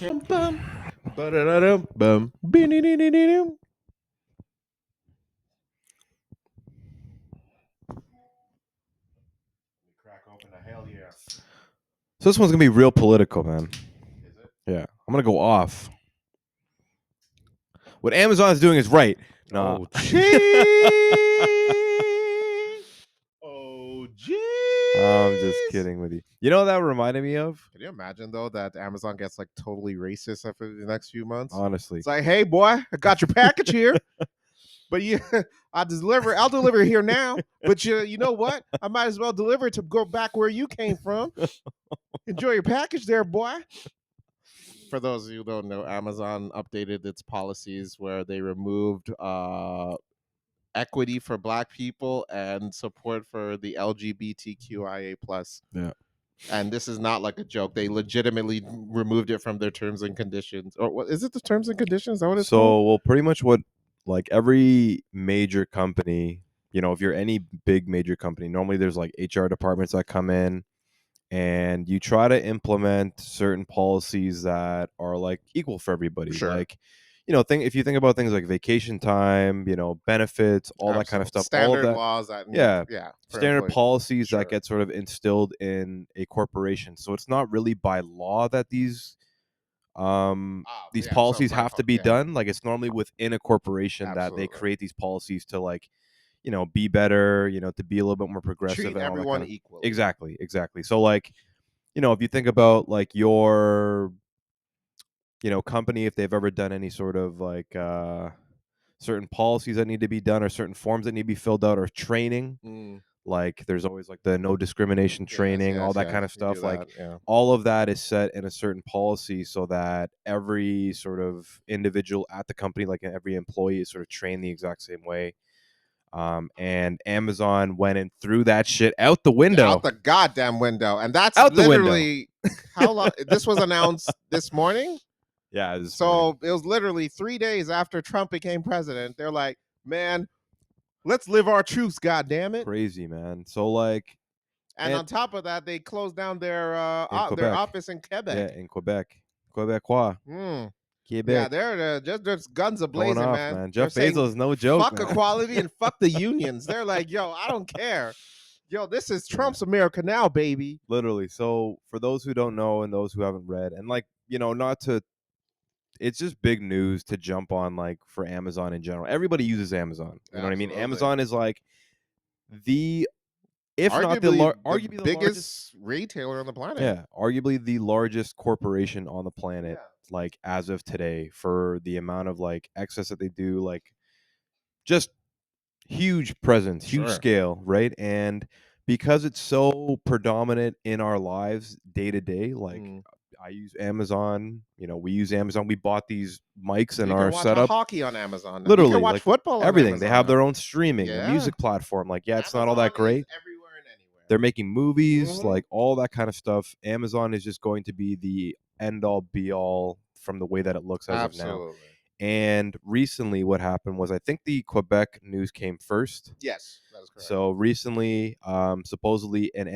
Bum, ba-da-da-dum, bum, be-dee-dee-dee-dee-dum. Crack open a hell yeah. So this one's gonna be real political, man. Is it? Yeah, I'm gonna go off. What Amazon's doing is right. Nah. Oh, gee. Oh, gee. I'm just kidding with you. You know what that reminded me of? Can you imagine though that Amazon gets like totally racist after the next few months? Honestly. It's like, hey boy, I got your package here, but I'll deliver it here now. But you know what? I might as well deliver it to go back where you came from. Enjoy your package there, boy. For those of you who don't know, Amazon updated its policies where they removed equity for Black people and support for the LGBTQIA plus. Yeah. And this is not like a joke. They legitimately removed it from their terms and conditions. Or what is it? The terms and conditions? Is that what it's called? So, well, pretty much what like every major company, if you're any big major company, normally there's like HR departments that come in and you try to implement certain policies that are like equal for everybody. Sure. Like, if you think about things like vacation time, benefits, all that kind of stuff, all of Standard that, laws that yeah, for standard employees. policies Sure. that get sort of instilled in a corporation. So it's not really by law that these Yeah, policies so have to be yeah, done. Like it's normally within a corporation that they absolutely. create these policies to like be better, to be a little bit more progressive Treat and all that everyone kind of equally. exactly. So like if you think about like your company, if they've ever done any sort of like certain policies that need to be done or certain forms that need to be filled out or training, Mm, like there's always like the no discrimination training, all that kind of you do stuff, like that, yeah. all of that is set in a certain policy so that every sort of individual at the company, like every employee, is sort of trained the exact same way. And Amazon went and threw that shit out the window. Out the goddamn window. And that's Out the window. literally how long this was announced this morning. Yeah, this So morning. it was literally 3 days after Trump became president. They're like, man, let's live our truths, goddamn it. Crazy, man. So like, And on top of that, they closed down their Quebec. office in Quebec. Yeah, in Quebec. Quebecois. Mm. Quebec. Yeah, they're just guns Going ablazing, off, man. Jeff They're saying, Bezos, no joke, fuck man. equality and fuck the unions. They're like, yo, I don't care. Yo, this is Trump's America now, baby. Literally. So for those who don't know and those who haven't read, and like, not to, it's just big news to jump on, like for Amazon in general. Everybody uses Amazon. You know what I mean? Absolutely. Amazon is like the, if not the arguably the biggest largest retailer on the planet. Yeah, arguably the largest corporation on the planet, like as of today, for the amount of like excess that they do, like just huge presence, huge Sure. scale, right? And because it's so predominant in our lives day to day, like I use Amazon, we use Amazon. We bought these mics and You our can watch setup. hockey on Amazon. You Literally, can watch like football on everything. Amazon. They have their own streaming, a Yeah. music platform. Like, yeah, it's not all that Amazon is great. everywhere and anywhere. They're making movies, Mhm. like all that kind of stuff. Amazon is just going to be the end all be all from the way that it looks as of now. Absolutely. And recently, what happened was I think the Quebec news came first. Yes, that is correct. So recently, supposedly an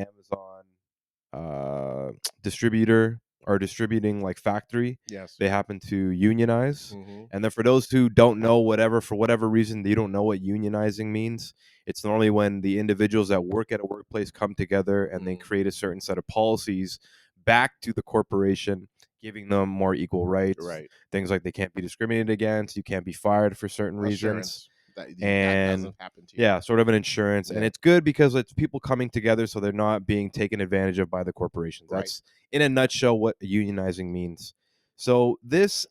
Amazon distributor or distributing like factory, Yes. they happen to unionize. Mhm. And then for those who don't know, for whatever reason, they don't know what unionizing means. It's normally when the individuals that work at a workplace come together and they create a certain set of policies back to the corporation, giving them more equal rights. Right. Things like they can't be discriminated against, you can't be fired for certain reasons. That And doesn't happen to you. yeah, sort of an insurance. And Yeah. it's good because it's people coming together so they're not being taken advantage of by the corporations. Right. That's in a nutshell what unionizing means. So this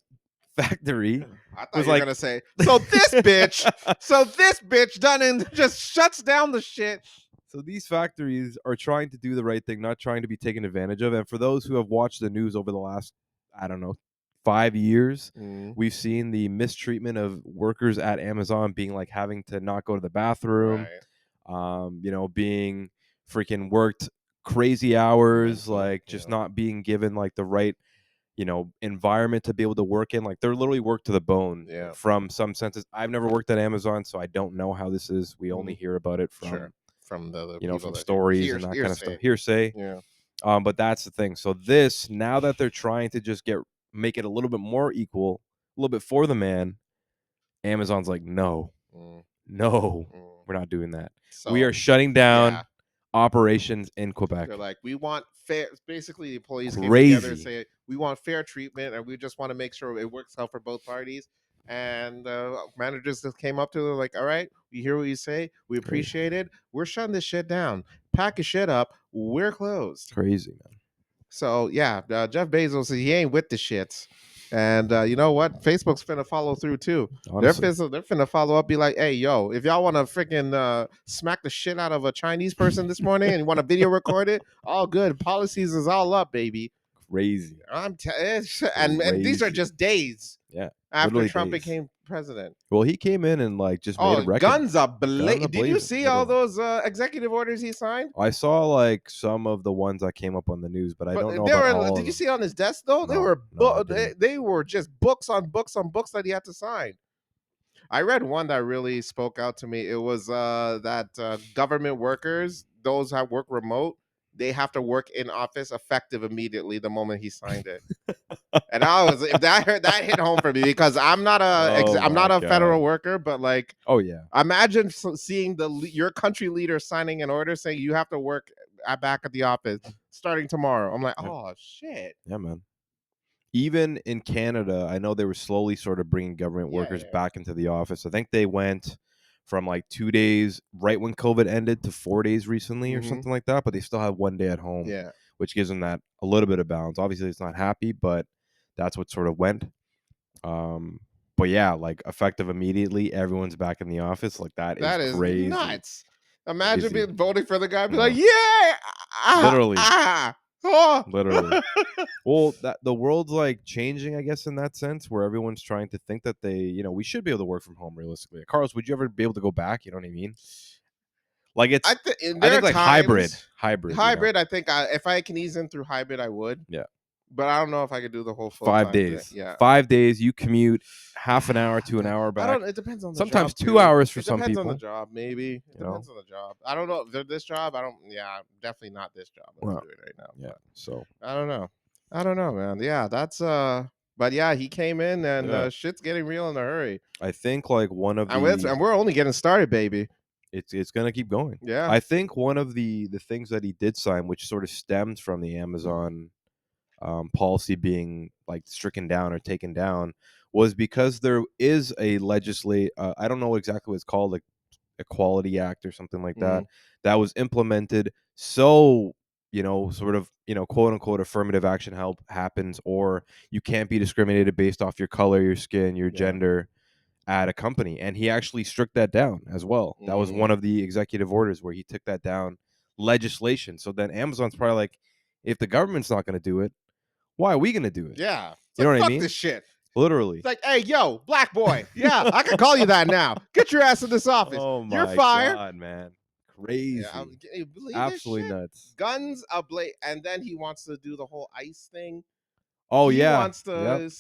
factory I thought was you were like, gonna say, so this bitch done and just shuts down the shit. So these factories are trying to do the right thing, not trying to be taken advantage of. And for those who have watched the news over the last, I don't know, 5 years, we've seen the mistreatment of workers at Amazon being like having to not go to the bathroom, being freaking worked crazy hours, like just not being given like the right, environment to be able to work in. Like they're literally worked to the bone from some senses. I've never worked at Amazon, so I don't know how this is. We only hear about it from from the from stories and that kind of stuff, hearsay. Yeah. But that's the thing. So this, now that they're trying to just get make it a little bit more equal, a little bit for the man. Amazon's like, no, no, we're not doing that. We So, are shutting down yeah. operations in Quebec. They're like, we want fair. Basically, the employees came together and Crazy. say we want fair treatment, and we just want to make sure it works out for both parties. And managers just came up to them like, all right, we hear what you say, we appreciate it. We're shutting this shit down. Pack your shit up. We're closed. Crazy, man. So yeah, Jeff Bezos, he ain't with the shits. And you know what? Facebook's finna follow through too. Honestly. They're finna follow up, be like, hey, yo, if y'all want to freaking smack the shit out of a Chinese person this morning and you want to video record it, all good. Policies is all up, baby. Crazy. And these are Crazy. just days. Yeah. After literally Trump days. became president. Well, he came in and like just made a record. Guns ablaze. Did you ablazing, see all literally. those executive orders he signed? I saw like some of the ones that came up on the news, but I don't know they about were, all of did you them. see on his desk though? They No, were no, I didn't. they were just books on books on books that he had to sign. I read one that really spoke out to me. It was that government workers, those that work remote, they have to work in office effective immediately the moment he signed it. And that hit home for me because I'm not a federal worker, but like, oh yeah, imagine seeing your country leader signing an order saying you have to work back at the office starting tomorrow. I'm like, oh shit. Yeah, man. Even in Canada, I know they were slowly sort of bringing government workers back into the office. I think they went from like 2 days right when COVID ended to 4 days recently or something like that, but they still have 1 day at home, which gives them that a little bit of balance. Obviously, it's not happy, but that's what sort of went. But yeah, like effective immediately, everyone's back in the office. Like that is crazy. Nuts. Imagine being voting for the guy, be Yeah. like, yeah, Literally. Oh. Literally. Well, the world's like changing, I guess, in that sense, where everyone's trying to think that they, we should be able to work from home realistically. Carlos, would you ever be able to go back? You know what I mean? Like it's, I think like hybrid. Hybrid. I think if I can ease in through hybrid, I would. Yeah. But I don't know if I could do the whole full 5 time days. thing. Yeah. 5 days. You commute half an hour to an hour back. It depends on the sometimes job 2 hours for some people. It depends people. on the job, maybe. It depends on the job. I don't know. This job, I don't. Yeah, definitely not this job. I'm doing right now. Yeah. So I don't know, man. Yeah, that's But yeah, he came in and shit's getting real in a hurry. I think like one of the and we're only getting started, baby. It's gonna keep going. Yeah. I think one of the things that he did sign, which sort of stems from the Amazon policy being like stricken down or taken down, was because there is a I don't know exactly what it's called, like Equality Act or something like that, that was implemented. So sort of quote unquote affirmative action happens, or you can't be discriminated based off your color, your skin, your gender at a company. And he actually struck that down as well. That was one of the executive orders where he took that down, legislation. So then Amazon's probably like, if the government's not going to do it, why are we going to do it? Yeah. You know what I fuck mean? This shit. Literally. It's like, hey, yo, black boy. Yeah, I can call you that now. Get your ass in this office. Oh my You're fired. God, man. Crazy. Yeah, absolutely nuts. Guns ablaze. And then he wants to do the whole ICE thing. Oh, he yeah. Wants to,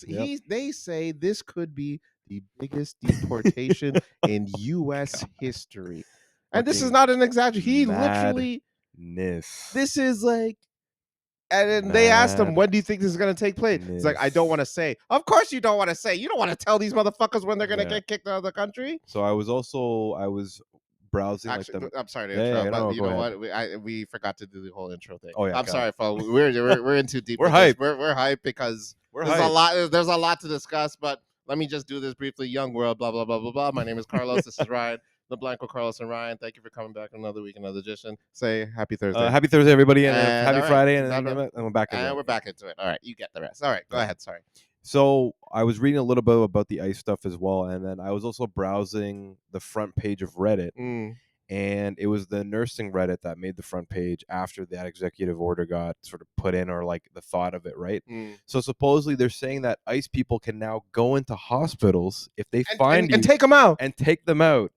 They say this could be the biggest deportation in U.S. history. And this is not an exaggeration. He literally, this is like, and then they asked him, when do you think this is going to take place? He's like, I don't want to say. Of course you don't want to say. You don't want to tell these motherfuckers when they're going to get kicked out of the country. So I was browsing. Actually, I'm sorry to interrupt, but you know what? We forgot to do the whole intro thing. Oh yeah, I'm sorry, folks. We're in too deep. We're hyped. We're hyped because there's a lot to discuss. But let me just do this briefly. Young world, blah blah blah blah blah. My name is Carlos. This is Ryan. LeBlanco, Carlos, and Ryan. Thank you for coming back another week, another edition. Say happy Thursday. Happy Thursday, everybody, and happy Friday, and we're back. And we're back into it. All right, you get the rest. All right, go ahead. Sorry. So I was reading a little bit about the ICE stuff as well, and then I was also browsing the front page of Reddit, and it was the nursing Reddit that made the front page after that executive order got sort of put in, or like the thought of it, right? So supposedly they're saying that ICE people can now go into hospitals if they find you and take them out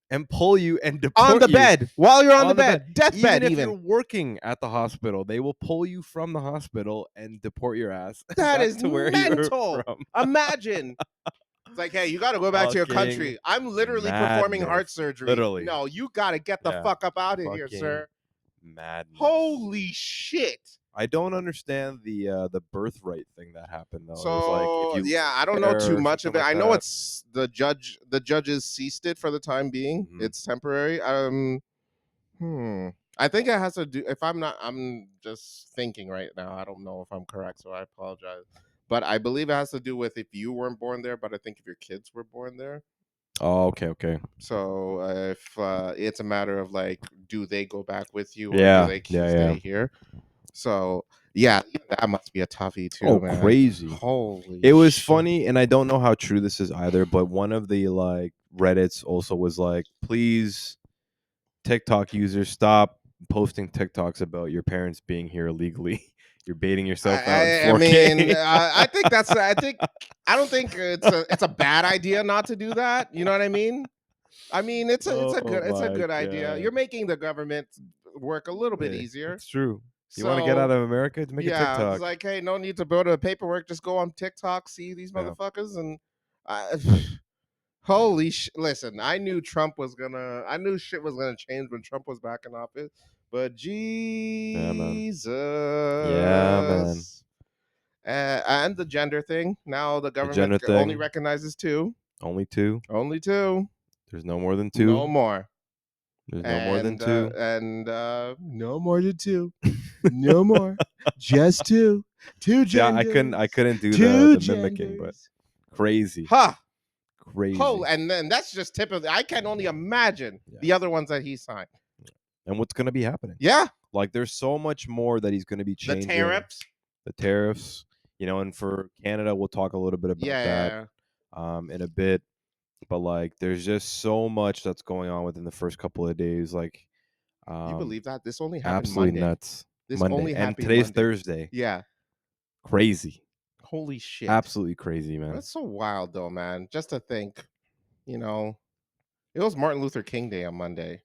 and pull you and deport on the you bed while you're on the bed, deathbed. Even if you're working at the hospital, they will pull you from the hospital and deport your ass. That is to where mental. You're from. Imagine. It's like, hey, you got to go back to your country. I'm literally performing heart surgery. Literally. No, you got to get the fuck up out of here, sir. Madness. Holy shit. I don't understand the birthright thing that happened though. It was like if So you yeah, I don't know care too or much something of it. like I know that. it's the judge. The judges ceased it for the time being. Mhm. It's temporary. I think it has to do. If I'm not, I'm just thinking right now. I don't know if I'm correct, so I apologize. But I believe it has to do with if you weren't born there. But I think if your kids were born there. Oh, okay. So if it's a matter of like, do they go back with you or do Yeah, they yeah. stay here? So yeah, that must be a toughie too, Oh, man. crazy. Holy It was shit. funny, and I don't know how true this is either, but one of the like Reddits also was like, please, TikTok users, stop posting TikToks about your parents being here illegally. You're baiting yourself out in I 4K. mean, I think that's. I don't think it's a bad idea not to do that. You know what I mean? I mean, it's a Oh good my idea. god. You're making the government work a little bit Hey, easier. it's true. You want to get out So of America? Make a yeah, it's TikTok. like, hey, no need to build a paperwork. Just go on TikTok, see these Yeah. motherfuckers, and I, holy listen, I knew I knew shit was gonna change when Trump was back in office, but Yeah, man. Jesus, Yeah, man. and the gender thing. Now the The government gender only thing. recognizes two, Only two. only two, There's no more than no two. more, There's no more than two. and no more than two, no more, just two, two See, genders, I couldn't do two the mimicking, but genders. crazy. Ha! Crazy. And then that's just tip of. I can only imagine Yeah. the other ones that he signed. And what's gonna be happening? Yeah, Like there's so much more that he's gonna be the changing. tariffs. The tariffs, and for Canada, we'll talk a little bit about that in a bit. But like there's just so much that's going on within the first couple of days. Like You believe that this only happened absolutely Monday? nuts. This Monday. only And happened today's Monday. Thursday. Yeah. Crazy. Holy shit. Absolutely crazy, man. That's so wild though, man. Just to think, it was Martin Luther King Day on Monday.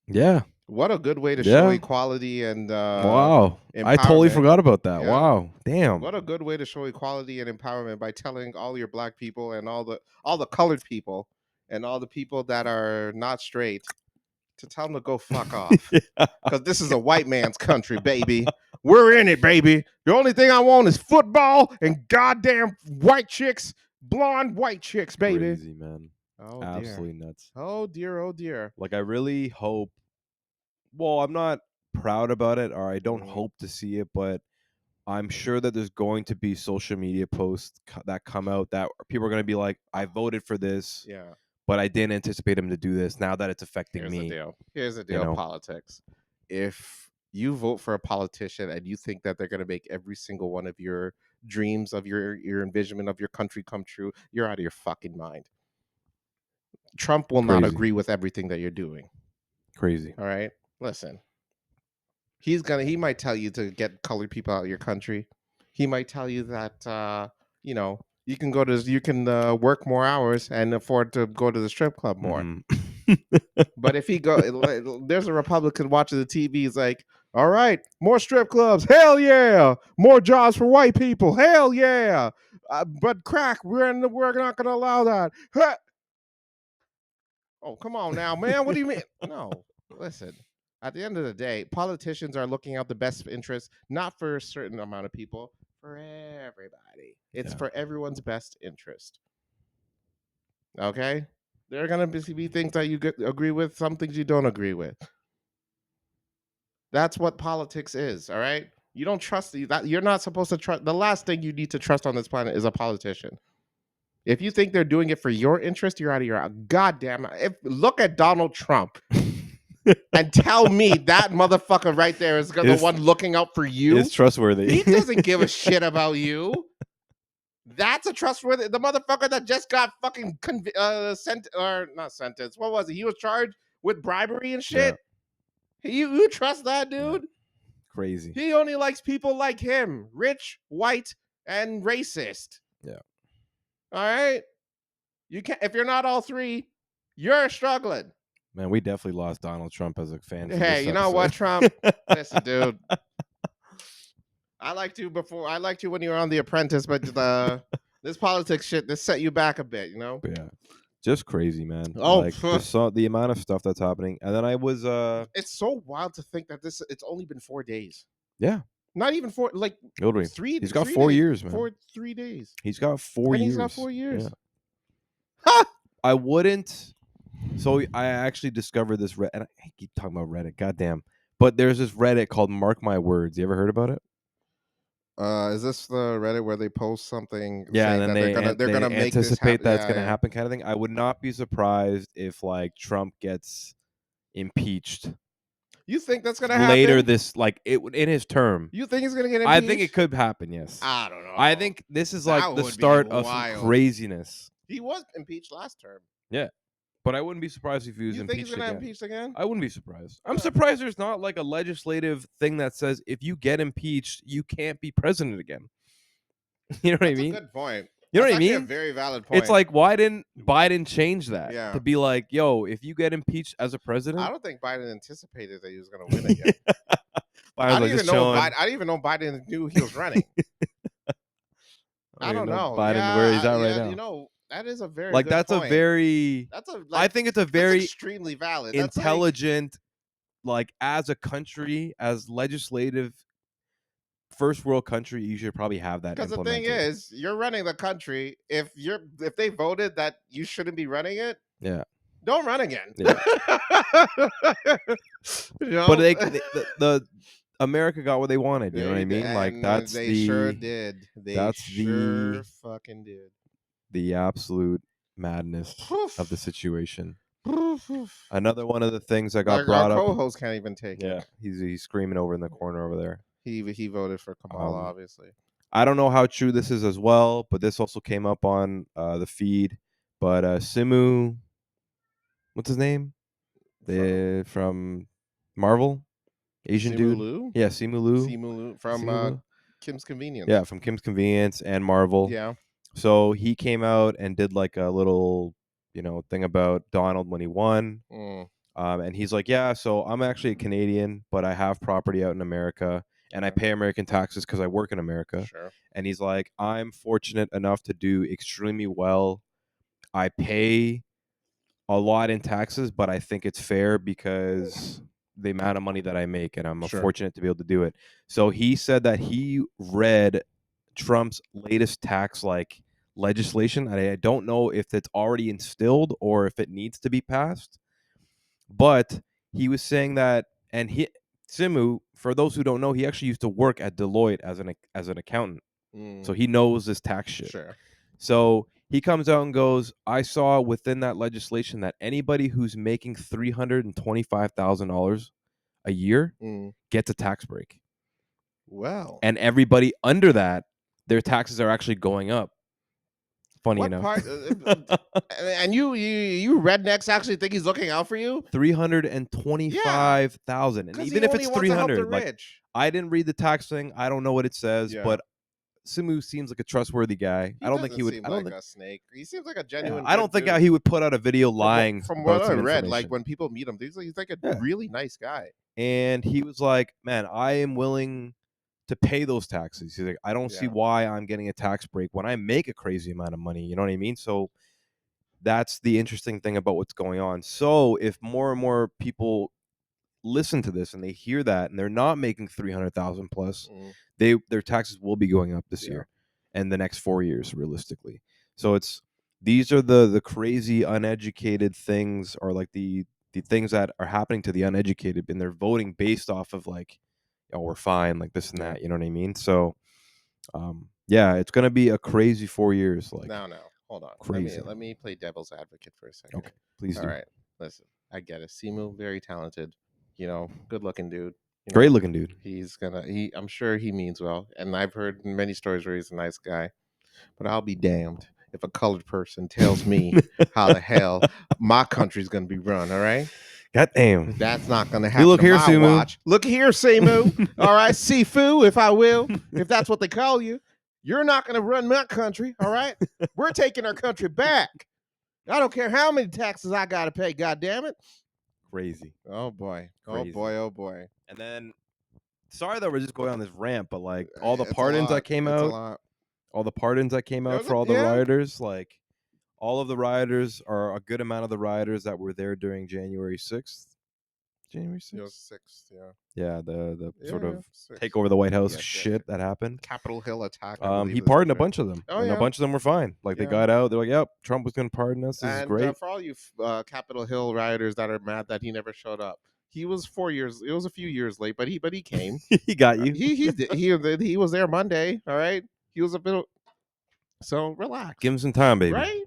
Yeah. What a good way to show equality and wow. I totally forgot about that. Yeah. Wow. Damn. What a good way to show equality and empowerment by telling all your black people and all the colored people and all the people that are not straight to tell them to go fuck off. Because this is a white man's country, baby. We're in it, baby. The only thing I want is football and goddamn white chicks, blonde white chicks, baby. Crazy, man. Oh, Absolutely dear. nuts. Oh, dear. Oh, dear. Like I really hope. Well, I'm not proud about it, or I don't hope to see it, but I'm sure that there's going to be social media posts that come out that people are going to be like, I voted for this, Yeah. but I didn't anticipate him to do this. Now that it's affecting Here's me. the deal. Here's the deal. Politics. If you vote for a politician and you think that they're going to make every single one of your dreams of your envisionment of your country come true, you're out of your fucking mind. Trump will not agree with everything that you're doing. Crazy. All right. Listen. He might tell you to get colored people out of your country. He might tell you that you can work more hours and afford to go to the strip club more. But if there's a Republican watching the TV, he's like, all right, more strip clubs, hell yeah, more jobs for white people, hell yeah, but crack, we're not going to allow that. Oh, come on now, man, what do you mean? No, listen. At the end of the day, politicians are looking out the best interest, not for a certain amount of people, for everybody. It's for everyone's best interest. Okay? There are going to be things that you agree with, some things you don't agree with. That's what politics is, all right? You don't trust that. You're not supposed to trust. The last thing you need to trust on this planet is a politician. If you think they're doing it for your interest, you're out of your goddamn. Look at Donald Trump. And tell me that motherfucker right there is the one looking out for you. Is trustworthy. He doesn't give a shit about you. That's a trustworthy. The motherfucker that just got fucking not sentenced. What was he? He was charged with bribery and shit. Yeah. You trust that dude? Yeah. Crazy. He only likes people like him, rich, white, and racist. Yeah. All right. You can't. If you're not all three, you're struggling. Man, we definitely lost Donald Trump as a fan. Hey, you know what, Trump? Listen, dude. I liked you when you were on The Apprentice, but this politics shit, this set you back a bit, Yeah. Just crazy, man. Oh, like the amount of stuff that's happening. And then I was it's so wild to think that it's only been 4 days. Yeah. Not even 4. Like Literally. 3. He's got 3 4 days. years, man. 3 days. He's got 4 And years. he's got 4 years. Yeah. Ha! I wouldn't. So I actually discovered this Reddit. And I keep talking about Reddit. Goddamn. But there's this Reddit called Mark My Words. You ever heard about it? Is this the Reddit where they post something Yeah, saying and then that they're gonna make this anticipate happen? that it's gonna happen, kind of thing. I would not be surprised if like Trump gets impeached You think that's gonna happen later this, like in his term. You think he's gonna get I impeached? think it could happen. Yes. I don't know. I think this is That like the would be start of some wild. craziness. He was impeached last term. Yeah, but I wouldn't be surprised if he was You think he's impeached gonna again. impeach again? I wouldn't be surprised. I'm surprised there's not like a legislative thing that says if you get impeached, you can't be president again. You know what I mean? That's a good point. You know That's what I actually mean? A very valid point. It's like, why didn't Biden change that Yeah. to be like, yo, if you get impeached as a president? I don't think Biden anticipated that he was going to win again. I didn't even know Biden knew he was running. I don't know. Biden, where he's at right now. You know, that is a very like good that's point. a very. That's a. I think it's a very extremely valid, intelligent, like as a country, as legislative. First world country, you should probably have that. Because the thing is, you're running the country. If they voted that you shouldn't be running it, yeah, don't run again. Yeah. You know? But the America got what they wanted. You know what I mean? Like they sure did. They sure fucking did. The absolute madness of the situation. Another one of the things that got brought up. Our co-host can't even take it. Yeah, he's screaming over in the corner over there. He voted for Kamala, obviously. I don't know how true this is as well, but this also came up on the feed. But Simu, what's his name? From Marvel, Asian Simu dude. Liu? Yeah, Simu Liu. Simu Liu from Kim's Convenience. Yeah, from Kim's Convenience and Marvel. Yeah. So he came out and did like a little, thing about Donald when he won. And he's like, yeah, so I'm actually a Canadian, but I have property out in America. And I pay American taxes because I work in America. Sure. And he's like, I'm fortunate enough to do extremely well. I pay a lot in taxes, but I think it's fair because the amount of money that I make, and I'm fortunate to be able to do it. So he said that he read Trump's latest tax legislation. I don't know if it's already instilled or if it needs to be passed. But he was saying that, and Simu, for those who don't know, he actually used to work at Deloitte as an accountant. So he knows this tax shit. Sure. So he comes out and goes, I saw within that legislation that anybody who's making $325,000 a year gets a tax break. Wow. And everybody under that, their taxes are actually going up. Funny enough. And you rednecks actually think he's looking out for you? 325,000. And even if it's 300, like I didn't read the tax thing. I don't know what it says, but Simu seems like a trustworthy guy. I don't think he would. I don't think a snake. He seems like a genuine. I don't think he would put out a video lying. From what I read, like when people meet him, he's like a really nice guy. And he was like, "Man, I am willing to pay those taxes." He's like, "I don't see why I'm getting a tax break when I make a crazy amount of money." You know what I mean? So that's the interesting thing about what's going on. So if more and more people listen to this and they hear that and they're not making 300,000 plus, their taxes will be going up this year and the next 4 years realistically. So these are the crazy uneducated things, or like the things that are happening to the uneducated, and they're voting based off of like, oh, we're fine, like this and that, you know what I mean? So it's gonna be a crazy 4 years. Like no, hold on, crazy. Let me play devil's advocate for a second. Okay, please do. All right, listen, I get it. Simu, very talented, good looking dude. Great looking dude. I'm sure he means well, and I've heard many stories where he's a nice guy. But I'll be damned if a colored person tells me how the hell my country's gonna be run. All right. God damn. That's not gonna happen. Look here, Simu. Watch. Look here, Simu. All right, Sifu, if I will, if that's what they call you. You're not gonna run my country. All right. We're taking our country back. I don't care how many taxes I gotta pay. God damn it. Crazy. Oh boy. Crazy. Oh boy. Oh boy. And then, sorry that we're just going on this rant, but like all the pardons that came out, all the pardons that came out for all the rioters, like all of the rioters, are a good amount of the rioters that were there during January 6th, January It was 6th? 6th, yeah. Yeah, the sort Yeah, of 6th. take over the White House Yes, yes, shit yes. that happened. Capitol Hill attack. He pardoned a bunch of them, Oh, and a yeah. bunch of them were fine. Like they Yeah. got out. They're like, "Yep, Trump was going to pardon us. This is And great." for all you Capitol Hill rioters that are mad that he never showed up, he was 4 years. It was a few years late, but he came. He got you. He was there Monday. All right. He was a bit. So relax. Give him some time, baby. Right.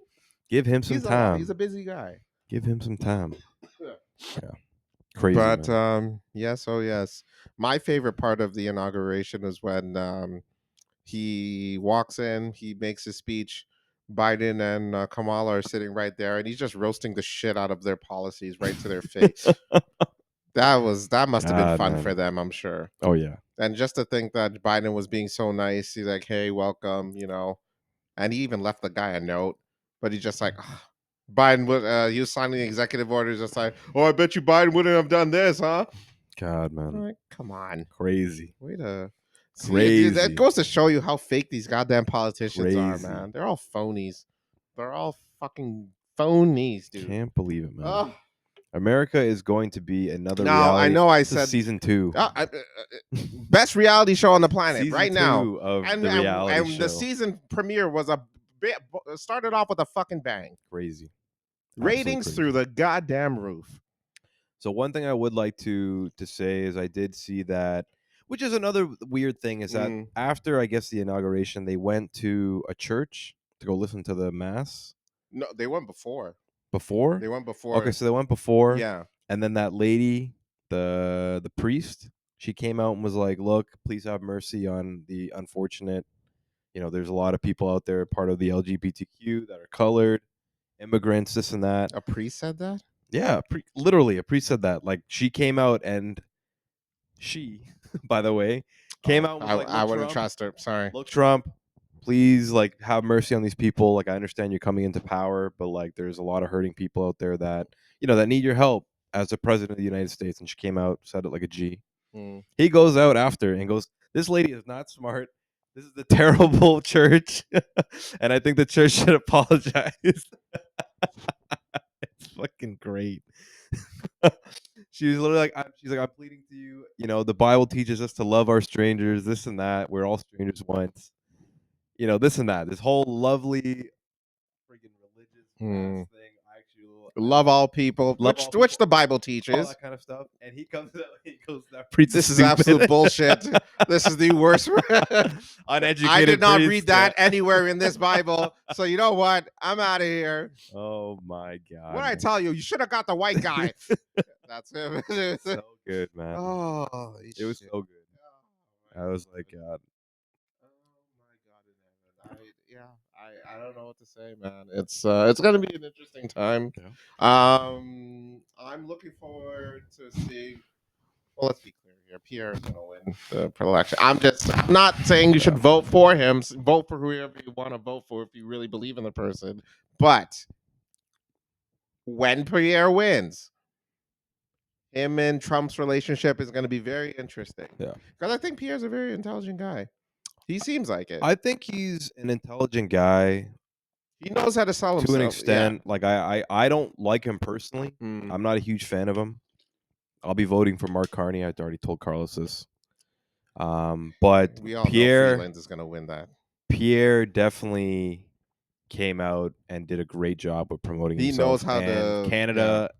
Give him some time. He's a busy guy. Give him some time. Yeah. Yeah. Crazy. But man. yes, oh yes. My favorite part of the inauguration is when he walks in, he makes his speech. Biden and Kamala are sitting right there, and he's just roasting the shit out of their policies right to their face. That must have been God, fun man. for them, I'm sure. Oh yeah. And just to think that Biden was being so nice, he's like, "Hey, welcome," and he even left the guy a note, but he's just like, "Ugh." Biden would he was signing the executive orders, just like, "Oh, I bet you Biden wouldn't have done this, huh?" God, man. I'm like, come on, Crazy. way to Crazy. that goes to show you how fake these goddamn politicians are, Crazy. man. They're all phonies. They're all fucking phonies, dude. Can't believe it, man. Ugh. America is going to be another No, reality. I know I This is said season 2. Best reality show on the planet Season right now. 2 of And, the reality and show. the season premiere was started off with a fucking bang. Crazy. Ratings crazy. through the goddamn roof. So one thing I would like to say is I did see that, which is another weird thing, is that after, I guess, the inauguration, they went to a church to go listen to the mass. No, they went before. Before? They went before. Okay, so they went before. Yeah. And then that lady, the priest, she came out and was like, "Look, please have mercy on the unfortunate. There's a lot of people out there, part of the LGBTQ, that are colored, immigrants, this and that." A priest said that? Yeah, literally, a priest said that. Like, she came out and she, by the way, came out and was like, I "Look, wouldn't Trump, trust her. Sorry. look, Trump, please, like, have mercy on these people. Like, I understand you're coming into power, but like, there's a lot of hurting people out there that that need your help as the president of the United States." And she came out, said it like a G. He goes out after and goes, "This lady is not smart. This is a terrible church, and I think the church should apologize." It's fucking great. She's literally like, "I'm pleading to you. The Bible teaches us to love our strangers, this and that. We're all strangers once. This and that. This whole lovely freaking religious mass thing. I actually love all people, which the Bible all teaches. that kind of stuff." And he comes out and he goes, "That priest This is stupid." absolute bullshit. This is the worst. Uneducated. I did not priest. read that anywhere in this Bible. So you know what? I'm out of here. Oh my god! What did I tell you? You should have got the white guy. That's him. So good, man. Oh, it was so good. I was like, God. Oh my god! I don't know what to say, man. It's gonna be an interesting time. Yeah. I'm looking forward to seeing. Well, let's be clear here. Pierre is gonna win the election. I'm not saying you should vote for him. Vote for whoever you want to vote for if you really believe in the person. But when Pierre wins, him and Trump's relationship is going to be very interesting. Yeah, because I think Pierre's a very intelligent guy. He seems like it. I think he's an intelligent guy. He knows how to sell himself to an extent. Yeah. Like I don't like him personally. I'm not a huge fan of him. I'll be voting for Mark Carney. I already told Carlos this. But we all Pierre know Freeland is going to win that. Pierre definitely came out and did a great job with promoting himself. He knows how to. Canada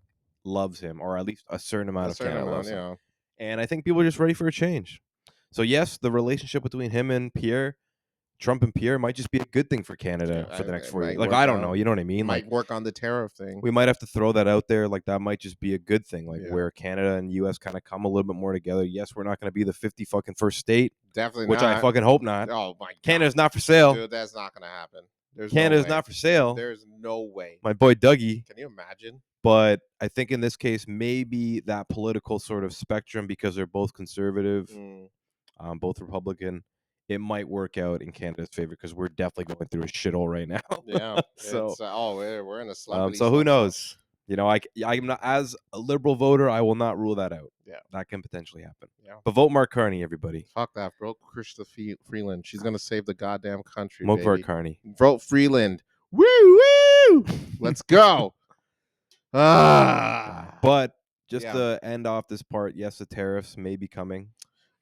loves him, or at least a certain amount of Canada loves him. And I think people are just ready for a change. So yes, the relationship between him and Pierre, Trump and Pierre, might just be a good thing for Canada for the next 4 years. Like, I don't know. You know what I mean? Might work on the tariff thing. We might have to throw that out there. Like, that might just be a good thing. Like, where Canada and U.S. kind of come a little bit more together. Yes, we're not going to be the 50 fucking first state. Definitely which not. I fucking hope not. Oh, my God. Canada's not for sale. Dude, that's not going to happen. Canada's not for sale. There's no way. My boy Dougie. Can you imagine? But I think in this case, maybe that political sort of spectrum, because they're both conservative, both Republican, it might work out in Canada's favor, because we're definitely going through a shithole right now. Yeah. So we're in a celebrity. So who knows? I'm not, as a liberal voter, I will not rule that out. Yeah, that can potentially happen. Yeah, but vote Mark Carney, everybody. Fuck that. Vote Chrystia Freeland. She's gonna save the goddamn country. Vote for Carney. Vote Freeland. Woo woo. Let's go. But just Yeah. to end off this part, yes, the tariffs may be coming.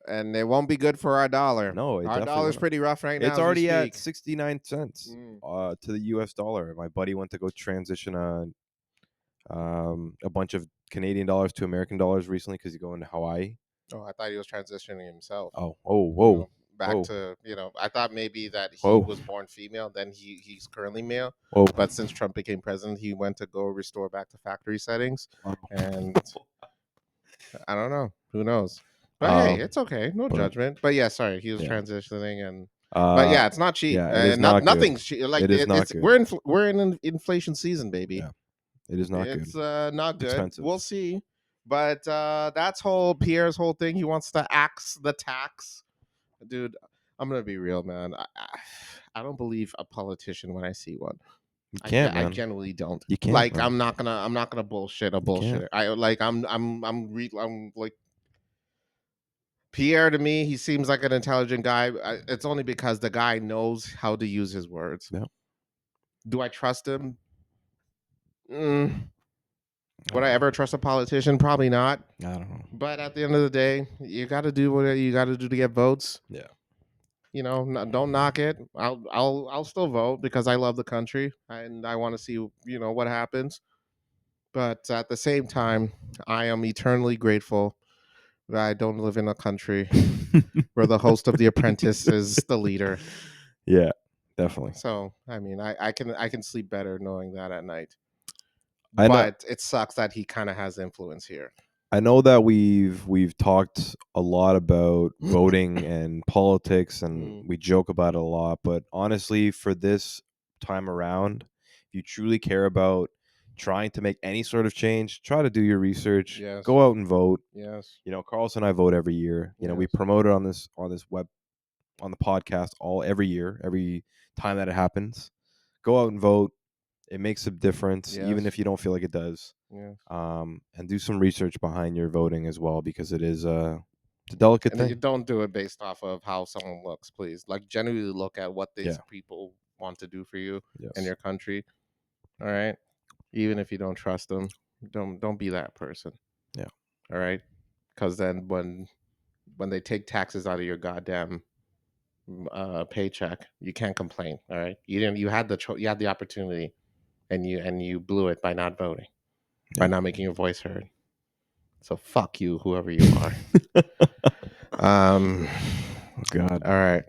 And it won't be good for our dollar. No, it Our definitely dollar's won't. pretty rough right now. It's as we already at speak. 69 cents to the U.S. dollar. My buddy went to go transition a bunch of Canadian dollars to American dollars recently because he's going to Hawaii. Oh, I thought he was transitioning himself. Whoa. Back to, I thought maybe that he Whoa. was born female, then he's currently male. Whoa. But since Trump became president, he went to go restore back to factory settings. And I don't know. Who knows? But hey, it's okay. No judgment. But yeah, sorry. He was transitioning and but yeah, it's not cheap. Yeah, it is not nothing's cheap. Like it is not good. We're in an inflation season, baby. Yeah, it is not good. It's not good. Expensive. We'll see. But that's Pierre's whole thing. He wants to axe the tax. Dude, I'm gonna be real, man. I don't believe a politician when I see one. You can't, man. I genuinely don't. You can't. Like, man. I'm not gonna bullshit a bullshitter. I'm like Pierre. To me, he seems like an intelligent guy. It's only because the guy knows how to use his words. Yeah. Do I trust him? Would I ever trust a politician? Probably not. I don't know. But at the end of the day, you got to do what you got to do to get votes. Yeah. Don't knock it. I'll still vote because I love the country and I want to see what happens. But at the same time, I am eternally grateful that I don't live in a country where the host of The Apprentice is the leader. Yeah, definitely. So I mean, I can sleep better knowing that at night. I know. But it sucks that he kind of has influence here. I know that we've talked a lot about voting and politics, and we joke about it a lot. But honestly, for this time around, if you truly care about trying to make any sort of change, try to do your research. Yes. Go out and vote. Yes. Carlos and I vote every year. We promote it on this on the podcast every year, every time that it happens. Go out and vote. It makes a difference, even if you don't feel like it does. Yeah. And do some research behind your voting as well, because it is it's a delicate thing. You don't do it based off of how someone looks, please. Like, genuinely look at what these people want to do for you and your country. All right. Even if you don't trust them, don't be that person. Yeah. All right. Because then when they take taxes out of your goddamn paycheck, you can't complain. All right. You had the opportunity, and you blew it by not voting, by not making your voice heard. So fuck you, whoever you are. God. All right.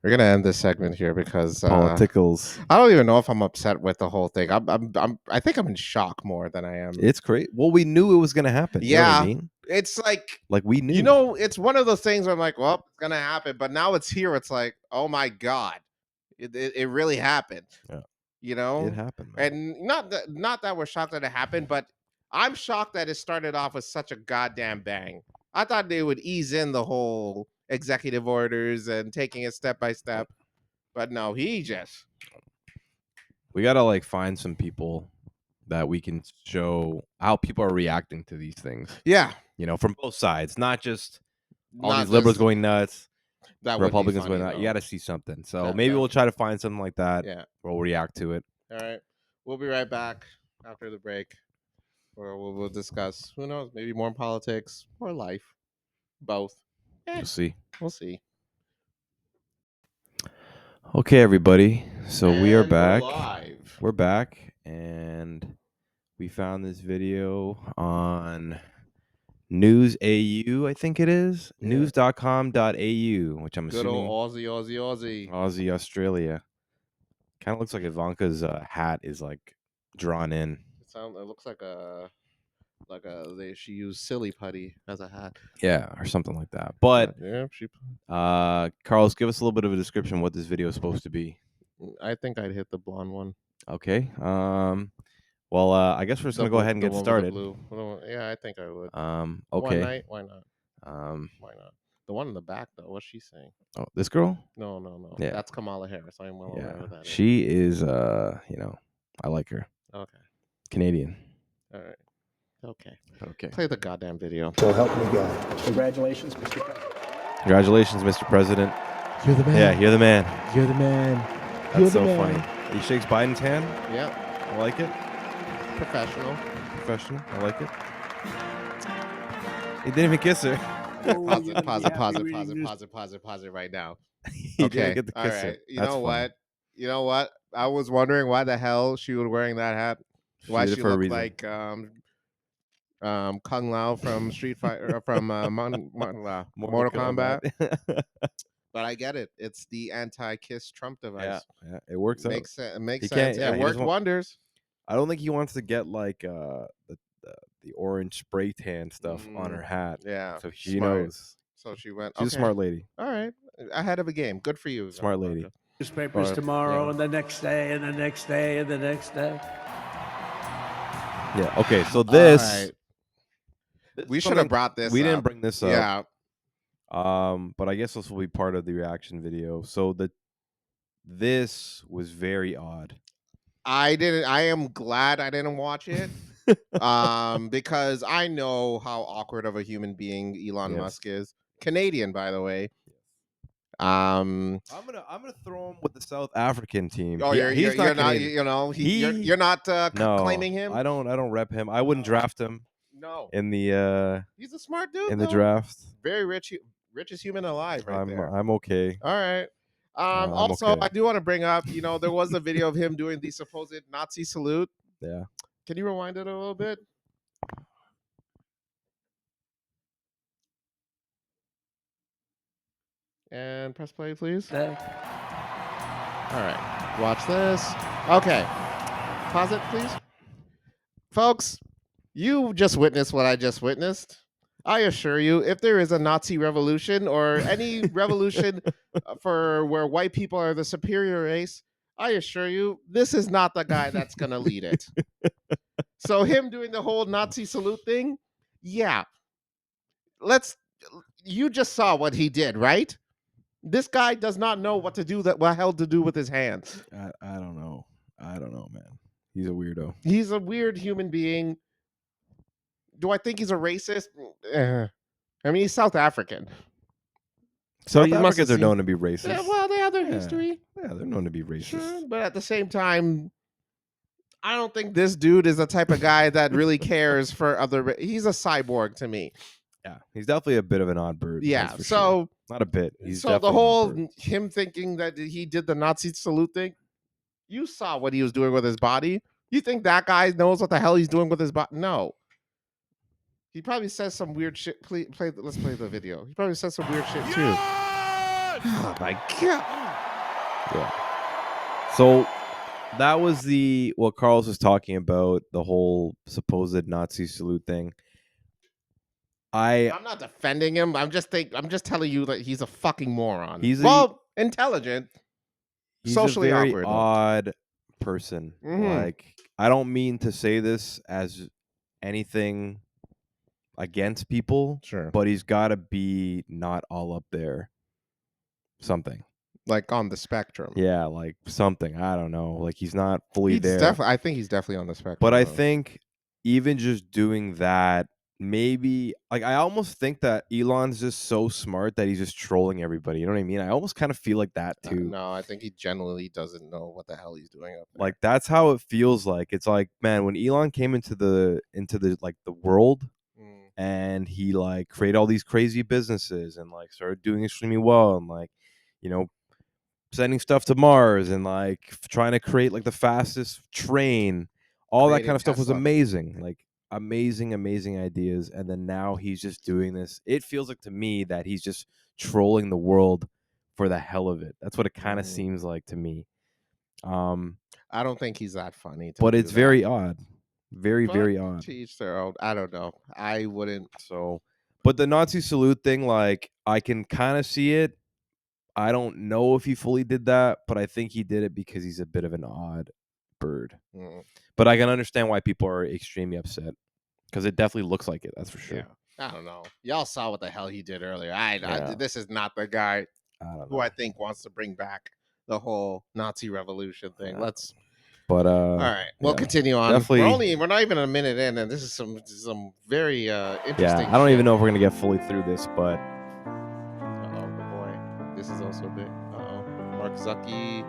We're gonna end this segment here because politicals. I don't even know if I'm upset with the whole thing. I think I'm in shock more than I am. It's great. Well, we knew it was gonna happen. Yeah. You know what I mean? It's like we knew. It's one of those things where I'm like, well, it's gonna happen, but now it's here. It's like, oh my god, it really happened. Yeah. It happened, man. and not that we're shocked that it happened, but I'm shocked that it started off with such a goddamn bang. I thought they would ease in the whole executive orders and taking it step by step, but no, we gotta find some people that we can show how people are reacting to these things. Yeah, from both sides, not just all these liberals going nuts, Republicans going nuts. You got to see something. So maybe we'll try to find something like that. Yeah, we'll react to it. All right, we'll be right back after the break, where we'll discuss. Who knows? Maybe more politics or life, both. We'll see. We'll see. Okay, everybody. So we are back. We're live. We're back, and we found this video on News AU, I think it is. Yeah. News.com.au, which I'm Good assuming. Good old Aussie. Aussie, Australia. Kind of looks like Ivanka's hat is drawn in. It looks like she used silly putty as a hat. Yeah, or something like that. But she. Carlos, give us a little bit of a description of what this video is supposed to be. I think I'd hit the blonde one. Okay. Well, I guess we're just gonna go ahead and get started. Yeah, I think I would. Okay. One night? Why not? Why not? The one in the back, though. What's she saying? Oh, this girl? No. Yeah. That's Kamala Harris. I'm well aware of that. She is. I like her. Okay. Canadian. All right. Okay. Okay. Play the goddamn video. So help me God. Congratulations, Mr. President. Congratulations, Mr. President. You're the man. Yeah, you're the man. You're the man. That's so funny. He shakes Biden's hand. Yeah. I like it. Professional. I like it. He didn't even kiss her. Pause you're it, gonna pause be it, pause happy it, reading pause it, this. pause it, pause it, pause it right now. He didn't get to All kiss right. her. You That's know funny. what? You know what? I was wondering why the hell she was wearing that hat. Why did it she for a looked reason. like Kung Lao from Street Fighter from Mortal Kombat. But I get it. It's the anti-kiss Trump device. Yeah, it works out. Makes sense. It makes He sense. can't- yeah, It he worked doesn't want- wonders. I don't think he wants to get like the orange spray tan stuff on her hat. Yeah. So she smart. knows. So she went. She's okay. a smart lady. All right. Ahead of a game. Good for you. Smart lady. Ivanka. Newspapers Or- tomorrow yeah. and the next day and the next day and the next day. Yeah. Okay. So All this. right. this We is should have something- brought this. We didn't up. bring this up. Yeah. But I guess this will be part of the reaction video. So this was very odd. I didn't. I am glad I didn't watch it. Because I know how awkward of a human being Elon Yes. Musk is. Canadian, by the way. I'm gonna throw him with the South African team. Oh, He- you're not. Canadian. You know, He- you're not No, claiming him. I don't rep him. I wouldn't draft him No, in the he's a smart dude. in the though. draft. Very rich, richest human alive, right there. I'm okay. All right. I'm Also, okay. I do want to bring up. You know, there was a video of him doing the supposed Nazi salute. Yeah. Can you rewind it a little bit? And press play, please. All right. Watch this. Okay. Pause it, please. Folks, you just witnessed what I just witnessed. I assure you, if there is a Nazi revolution or any revolution for where white people are the superior race, I assure you, this is not the guy that's going to lead it. So him doing the whole Nazi salute thing, yeah. You just saw what he did, right? This guy does not know what hell to do with his hands. I don't know. I don't know, man. He's a weirdo. He's a weird human being. Do I think he's a racist? I mean, he's South African. South you must have Africans are seen- known to be racist. Yeah, well, they have their Yeah. history. Yeah, they're known to be racist. Sure, but at the same time, I don't think this dude is the type of guy that really cares for other. He's a cyborg to me. Yeah, he's definitely a bit of an odd bird. Yeah. that's for So, sure. Not a bit. He's so the definitely an odd whole bird. him thinking that he did the Nazi salute thing, you saw what he was doing with his body. You think that guy knows what the hell he's doing with his body? No. He probably says some weird shit. Let's play the video. He probably says some weird shit too. Oh my god. Yeah. So that was what Carlos was talking about, the whole supposed Nazi salute thing. I'm not defending him. I'm just telling you that he's a fucking moron. He's intelligent, he's socially a very awkward. though. odd person. Mhm. Like, I don't mean to say this as anything against people, Sure. but he's got to be not all up there. Something. Like on the spectrum. Yeah, like something. I don't know. Like he's not fully He's there. I think he's definitely on the spectrum. But I though. think even just doing that, maybe like I almost think that Elon's just so smart that he's just trolling everybody. You know what I mean? I almost kind of feel like that too. No, I think he genuinely doesn't know what the hell he's doing up there. Like that's how it feels like. It's like, man, when Elon came into the like the world Mm. and he like created all these crazy businesses and like started doing extremely well and like, you know, sending stuff to Mars and like trying to create like the fastest train, all that Creating kind of stuff was Tesla. amazing. Like amazing ideas. And then now he's just doing this. It feels like to me that he's just trolling the world for the hell of it. That's what it kind of seems like to me. I don't think he's that funny. But do it's that. very odd. Very But odd. To each their own. I don't know. I wouldn't. So, but the Nazi salute thing, like, I can kind of see it. I don't know if he fully did that, but I think he did it because he's a bit of an odd bird. Mm. But I can understand why people are extremely upset because it definitely looks like it. That's for sure. Yeah. I don't know. Y'all saw what the hell he did earlier. Yeah. This is not the guy I don't who know. I think wants to bring back the whole Nazi revolution thing. Yeah. Let's. But All right, we'll yeah. continue on. Definitely- We're not even a minute in, and this is some very interesting. yeah, I don't even know if we're gonna get fully through this, but Oh boy, this is also big. Mark Zuckerberg.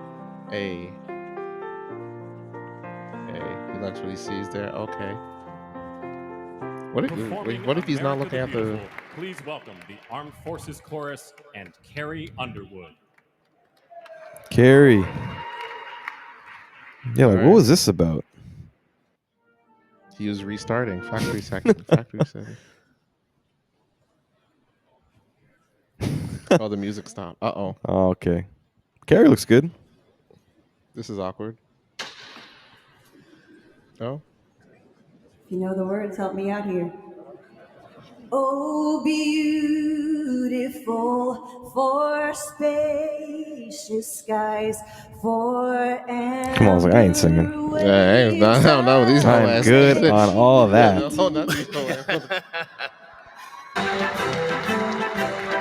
Hey, he likes what he sees there. Okay. What Performing if he's not looking America at the the? Beautiful, please welcome the Armed Forces Chorus and Carrie Underwood. Carrie. Yeah, like, Alright. what was this about? He was restarting factory second. Factory setting. Oh, the music stopped. Oh, Oh, okay. Carrie looks good. this is awkward. Oh, If you know the words, help me out here. Oh, beautiful for spacious skies, for Come on, I was like, I ain't singing. yeah, I don't know these whole I'm ass good things. on all of that. No, not these whole ass.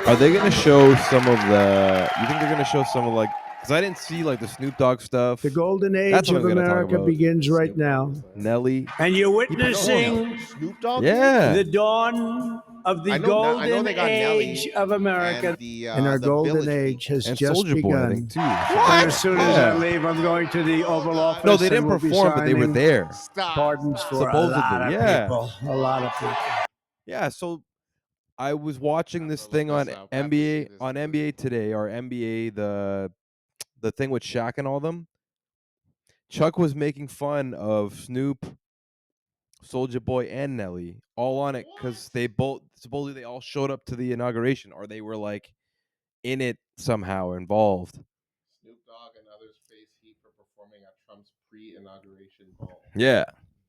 Are they gonna show some of the? You think they're gonna show some of like? Because I didn't see like the Snoop Dogg stuff. The golden That's age what of I'm gonna talk America about. begins right now. Nelly. And you're witnessing Snoop Dogg. Yeah. the dawn of the I know they golden got Nelly age of America. And the And our the golden Village age People. has And just Soldier Boy, I begun. think too. And as soon as I Yeah. leave, I'm going to the Oval Office. No, they and didn't we'll be perform, but they were signing there. Stop. Pardons for Supposedly, a lot of yeah. people. A lot of people. Yeah. So I was watching this Look thing this on up. I have to see NBA this. on NBA Today or NBA the thing with Shaq and all them. Chuck was making fun of Snoop, Soulja Boy, and Nelly all on it because they both supposedly they all showed up to the inauguration or they were like in it somehow involved. Snoop Dogg and others face heat for performing at Trump's pre-inauguration ball. Yeah,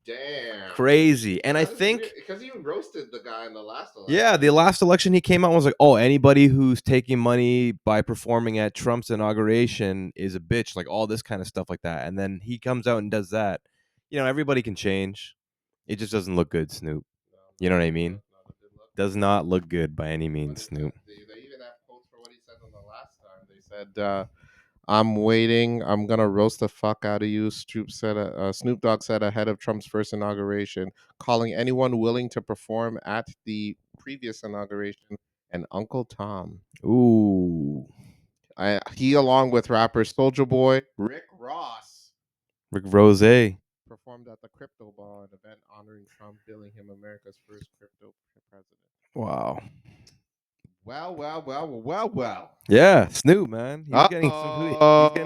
Damn. crazy. And I think because he roasted the guy in the last election. yeah, the last election he came out and was like, oh, anybody who's taking money by performing at Trump's inauguration is a bitch, like all this kind of stuff like that. And then he comes out and does that. You know, everybody can change. It just doesn't look good, Snoop. You know what I mean? Does not look good by any means, Snoop. They even have quotes for what he said on the last time. They said, "I'm waiting. I'm gonna roast the fuck out of you." Snoop Dogg said ahead of Trump's first inauguration, calling anyone willing to perform at the previous inauguration an Uncle Tom. Ooh. He, along with rapper Soulja Boy, Rick Ross, Rick Rose. performed at the Crypto Ball, an event honoring Trump, billing him America's first crypto president. Wow. Well. Yeah, Snoop, man. He's getting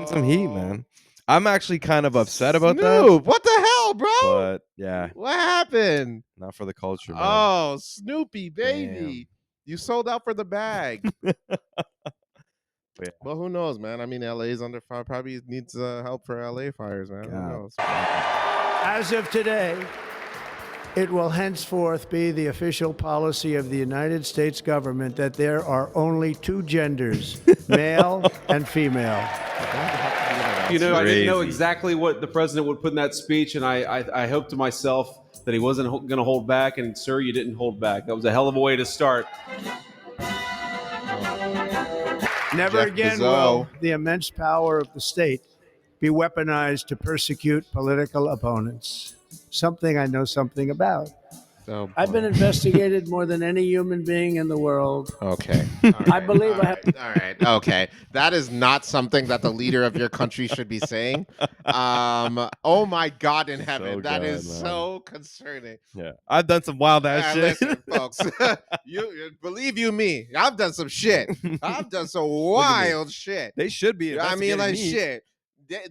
some heat, man. I'm actually kind of upset about that. Snoop, what the hell, bro? But yeah, What happened? not for the culture, man. Oh, Snoopy, baby. Damn. You sold out for the bag. Yeah. Well, who knows, man? I mean, LA's under fire. Probably needs help for LA fires, man. Who God. knows? As of today, it will henceforth be the official policy of the United States government that there are only two genders, male and female. You know, I didn't know crazy. exactly what the president would put in that speech, and I hoped to myself that he wasn't going to hold back. And sir, you didn't hold back. That was a hell of a way to start. Never Jeff again Bezos. will the immense power of the state be weaponized to persecute political opponents. Something I know something about. Oh, I've been boy. investigated more than any human being in the world. Okay. I believe I have. All right. Okay. That is not something that the leader of your country should be saying. Oh my God in heaven. That good, is man. so concerning. Yeah, I've done some wild ass shit. Listen, folks. you believe you me. I've done some shit. I've done some wild shit. They should be. I mean, like investigating me. shit.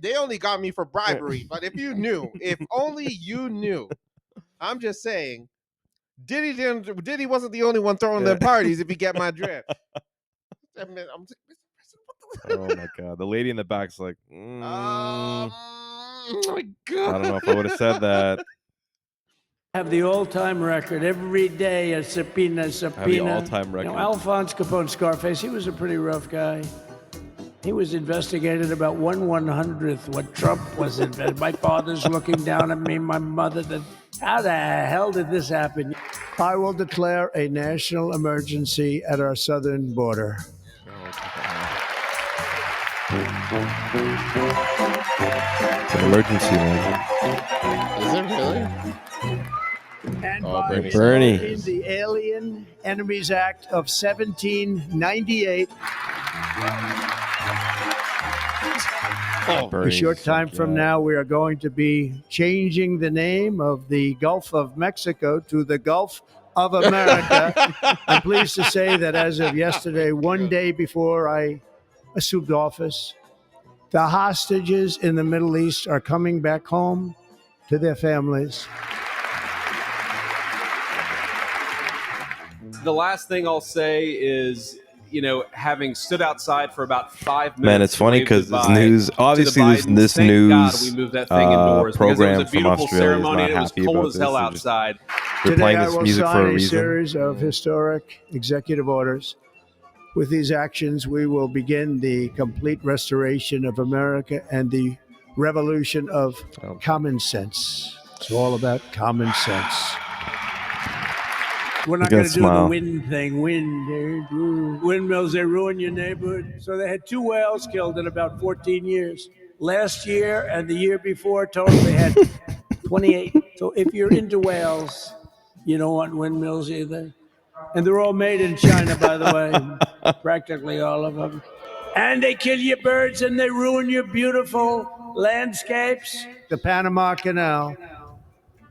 They only got me for bribery, but if you knew, if only you knew, I'm just saying, Diddy wasn't the only one throwing Yeah. the parties. If you get my drift, I mean, I'm just, Oh my God, the lady in the back's like, oh my I God. don't know if I would have said that. Have the all-time record every day. A subpoena. I have the all-time record. You know, Alphonse Capone, Scarface. He was a pretty rough guy. He was investigated about 1/100th what Trump was investigated. My father's looking down at me. My mother. How the hell did this happen? I will declare a national emergency at our southern border. It's an emergency, man. Is it really? And Oh, by Bernie. Bernie. invoking the Alien Enemies Act of 1798, Oh, A short time from now, we are going to be changing the name of the Gulf of Mexico to the Gulf of America. I'm pleased to say that as of yesterday, one day before I assumed office, the hostages in the Middle East are coming back home to their families. The last thing I'll say is, having stood outside for about 5 minutes. Man, it's funny because this news, obviously, this Thank news God we moved that thing indoors because it program was a from beautiful Australia is ceremony not and it was happy cold about as this. hell They're just- outside. They're Today, playing I this will music for sign a a reason. series of historic executive orders. With these actions, we will begin the complete restoration of America and the revolution of common sense. It's all about common sense. We're not Look at going that to do the smile. wind thing. Windmills, they ruin your neighborhood. So they had 2 whales killed in about 14 years. Last year and the year before, total, they had 28. So if you're into whales, you don't want windmills either. And they're all made in China, by the way, practically all of them. And they kill your birds and they ruin your beautiful landscapes. The Panama Canal,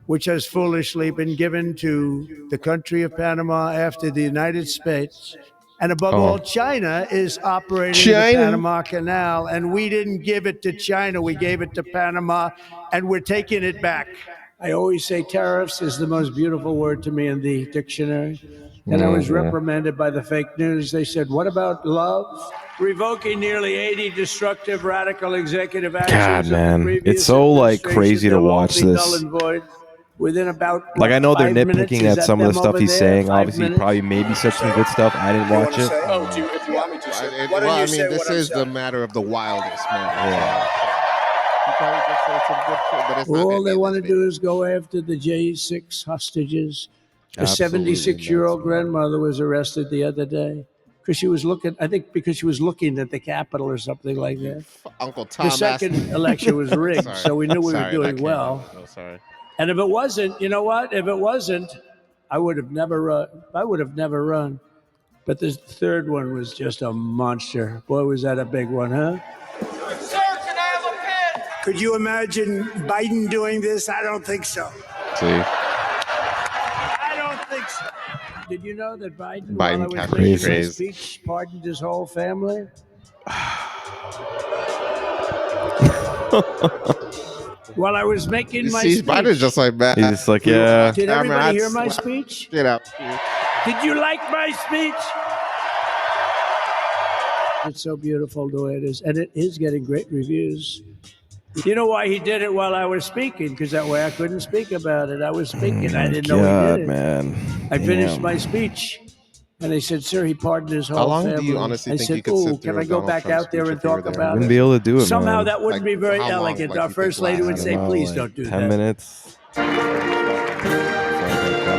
which has foolishly been given to the country of Panama after the United States. And above all, China is operating the Panama Canal, and we didn't give it to China. We gave it to Panama, and we're taking it back. I always say tariffs is the most beautiful word to me in the dictionary. And I was reprimanded by the fake news. They said, what about love? Revoking nearly 80 destructive radical executive actions God, of the man. previous It's so, like, administration, crazy to they'll all watch be this. null and void within about, Like, I know they're 5 minutes? nitpicking Is at that some of the them stuff over he's there? saying. 5 Obviously, minutes? probably maybe said some good stuff. I didn't watch it. If you want me to, sir. Why don't well, you I say mean, this what I'm is the saying? matter of the wildest, man. Yeah. You probably just say some good shit, but it's not All gonna they be in want to this do video. is go after the J6 hostages. The Absolutely 76-year-old nuts. grandmother was arrested the other day because she was looking, I think because she was looking at the Capitol or something like that. Uncle Tom. The second asked- election was rigged, Sorry. so we knew we Sorry, were that doing came well. out. Oh, sorry. And if it wasn't, you know what? If it wasn't, I would have never run. But this third one was just a monster. Boy, was that a big one, huh? Sir, can I have a pen? Could you imagine Biden doing this? I don't think so. See? I don't think so. Did you know that Biden, while I was catch making my craze. speech, pardoned his whole family? While I was making my See, speech. Biden's just like that. He's just like, yeah. Did I mean, everybody hear I'd my slap speech? Get out. Did you like my speech? It's so beautiful the way it is, and it is getting great reviews. You know why he did it while I was speaking? Because that way I couldn't speak about it. I was speaking. I didn't know he God, did it. man. I finished Damn. my speech, and they said, "Sir, he pardoned his whole How long family." do you honestly I think said, you could sit "Ooh, through can a I go Donald back Trump out there speech and if you were talk there? about Wouldn't it?" be able to do it, Somehow man. that wouldn't Like, be very how long, elegant. like, Our you think first lady lasts? would I say, don't know, "Please like don't do 10 that." minutes. So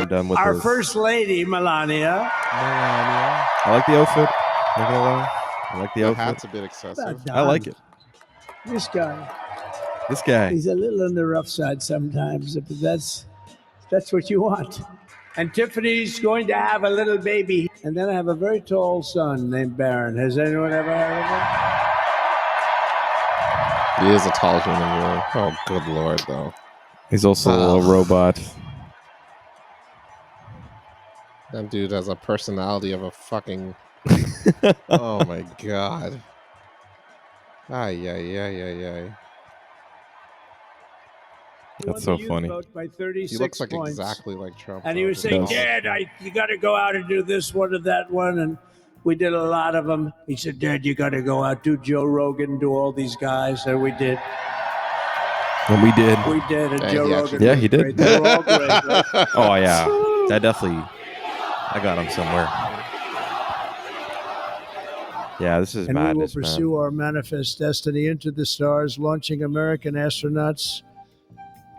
I'm done with Our this. first lady, Melania. I like the outfit. Not gonna lie. I like the The outfit. hat's a bit excessive. I like it. This guy. This guy. He's a little on the rough side sometimes, but that's what you want. And Tiffany's going to have a little baby. And then I have a very tall son named Baron. Has anyone ever heard of him? He is a tall human being. Oh, good lord, though. He's also a robot. That dude has a personality of a fucking. Oh my god. Ay, ay, ay, ay, ay. That's so funny. By 36 He looks like points. exactly like Trump. And he though, was to be saying, does. honest. "Dad, you got to go out and do this one and that one." And we did a lot of them. He said, "Dad, you got to go out, do Joe Rogan, do all these guys." And we did. And we did. We did. And Yeah, Joe he Rogan. actually Yeah, was he did. great. They were all great. Right? Oh, yeah. That definitely. I got him somewhere. Yeah, this is And we will madness, pursue man. our manifest destiny into the stars, launching American astronauts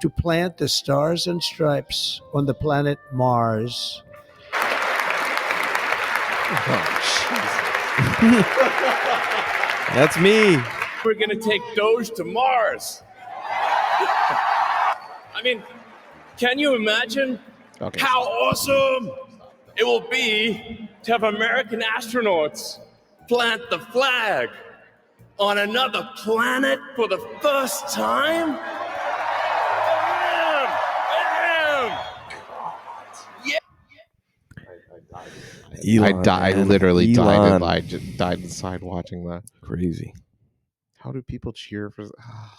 to plant the stars and stripes on the planet Mars. That's me. We're going to take Doge to Mars. I mean, can you imagine Okay. how awesome it will be to have American astronauts plant the flag on another planet for the first time? Bam! Elon, I man. literally Elon. died inside watching that. Crazy. How do people cheer for?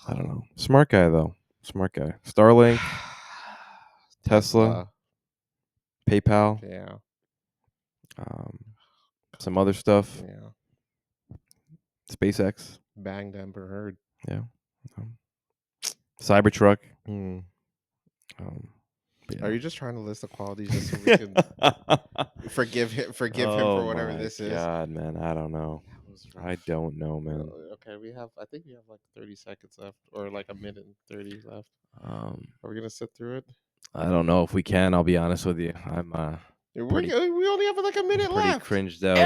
I don't know. Smart guy though. Smart guy. Starlink, Tesla, PayPal, Yeah, some other stuff. yeah. SpaceX. Banged Amber Heard. Yeah. Cybertruck. Hmm. Yeah. Are you just trying to list the qualities just so we can forgive him for whatever this is? God, man, I don't know. That was rough. I don't know, man. Okay, I think we have like 30 seconds left, or like a minute and 30 left. Are we gonna sit through it? I don't know if we can. I'll be honest with you. I'm We pretty- only have like a minute pretty left. cringed out,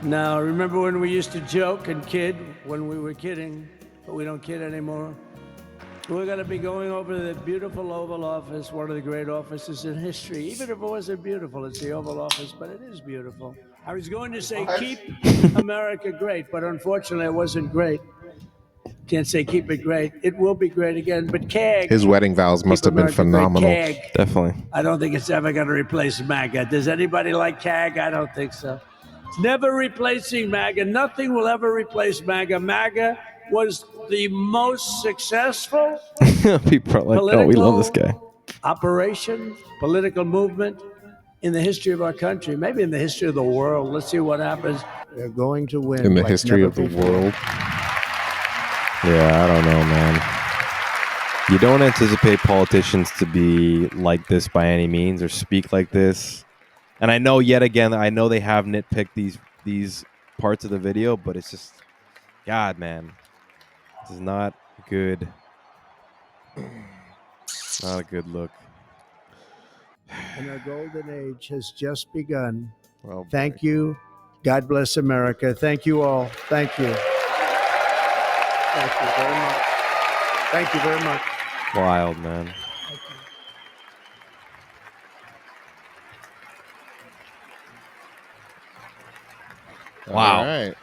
Now, remember when we used to joke and kid when we were kidding, but we don't kid anymore? We're going to be going over the beautiful Oval Office, one of the great offices in history. Even if it wasn't beautiful, it's the Oval Office, but it is beautiful. I was going to say keep America great, but unfortunately it wasn't great. Can't say keep it great. It will be great again, but CAG. His wedding vows must have been America great. phenomenal. CAG. Definitely. I don't think it's ever going to replace MAGA. Does anybody like CAG? I don't think so. It's never replacing MAGA. Nothing will ever replace MAGA. MAGA was the most successful People are like, oh, we love this guy. operation, political movement in the history of our country, maybe in the history of the world. Let's see what happens. They're going to win. In the like history never of the before. world. Yeah, I don't know, man. You don't anticipate politicians to be like this by any means or speak like this. And I know, yet again, I know they have nitpicked these parts of the video, but it's just, God, man, this is not good. Not a good look. And our golden age has just begun. Well, Thank you. God bless America. Thank you all. Thank you. Thank you very much. Thank you very much. Wild, man. Wow. All right.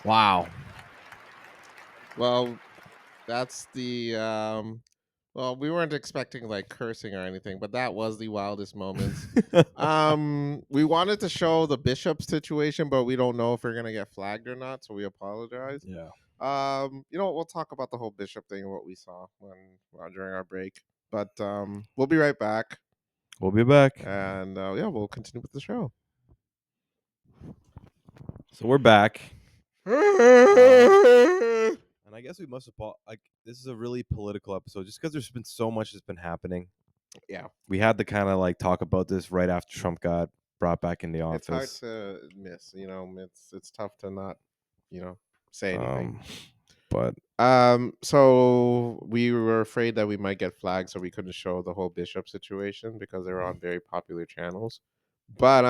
Wow. Well, that's the well, we weren't expecting like cursing or anything, but that was the wildest moments. We wanted to show the bishop situation, but we don't know if we're gonna get flagged or not, so we apologize. Yeah. We'll talk about the whole bishop thing and what we saw during our break. But we'll be right back. We'll be back. And we'll continue with the show. So we're back. And I guess we must this is a really political episode just because there's been so much that's been happening. Yeah. We had to kind of like talk about this right after Trump got brought back in the office. It's hard to miss, it's tough to not, say anything. So we were afraid that we might get flagged, so we couldn't show the whole bishop situation because they were on very popular channels. But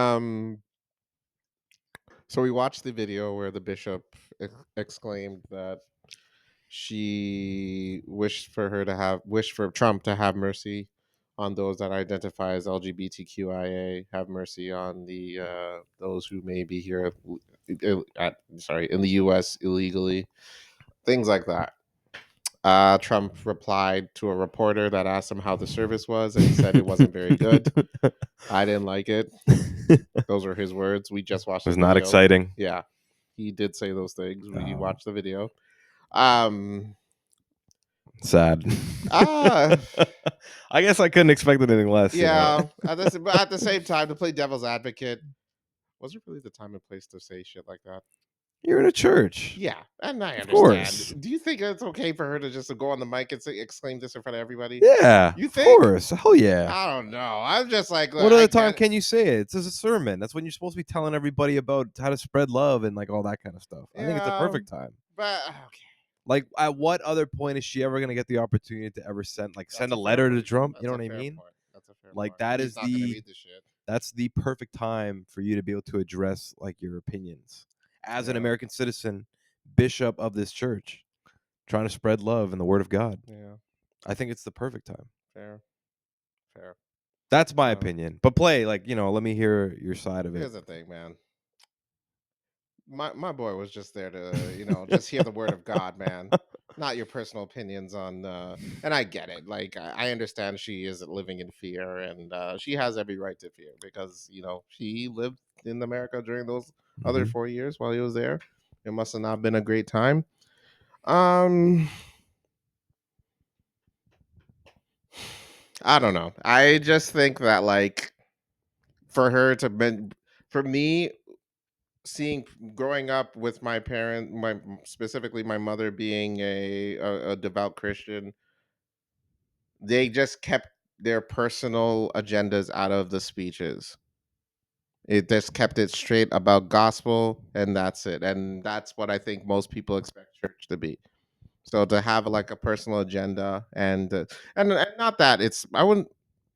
so we watched the video where the bishop exclaimed that she wished for Trump to have mercy on those that identify as LGBTQIA, have mercy on the those who may be here in the U.S. illegally, things like that. Trump replied to a reporter that asked him how the service was, and he said it wasn't very good. I didn't like it. Those were his words. We just watched. It was not exciting. Yeah, he did say those things. We watched the video. Sad. I guess I couldn't expect anything less. Yeah. At the same time, to play devil's advocate, was it really the time and place to say shit like that? You're in a church. Yeah, and I understand. Of course. Do you think it's okay for her to just go on the mic and exclaim this in front of everybody? Yeah. You think? Of course. Hell yeah. I don't know. I'm just like, what other time can you say it? It's a sermon. That's when you're supposed to be telling everybody about how to spread love and like all that kind of stuff. I think it's the perfect time. But okay. Like, at what other point is she ever going to get the opportunity to ever send a letter to Trump? You know what I mean? That's a fair like point. that He's is not gonna read the shit. that's the perfect time for you to be able to address like your opinions as an American citizen, bishop of this church, trying to spread love and the word of God. Yeah, I think it's the perfect time. fair. That's my opinion. But let me hear your side of it. Here's the thing, man. my boy was just there to just hear the word of God, man. Not your personal opinions on. And I get it. Like I understand she is living in fear, and she has every right to fear because she lived in America during those other Mhm. 4 years while he was there. It must have not been a great time. Um, I don't know. I just think that like for her to been for me seeing growing up with my parent, my specifically my mother being a devout Christian, they just kept their personal agendas out of the speeches. It just kept it straight about gospel, and that's it. And that's what I think most people expect church to be. So to have like a personal agenda and not that it's I wouldn't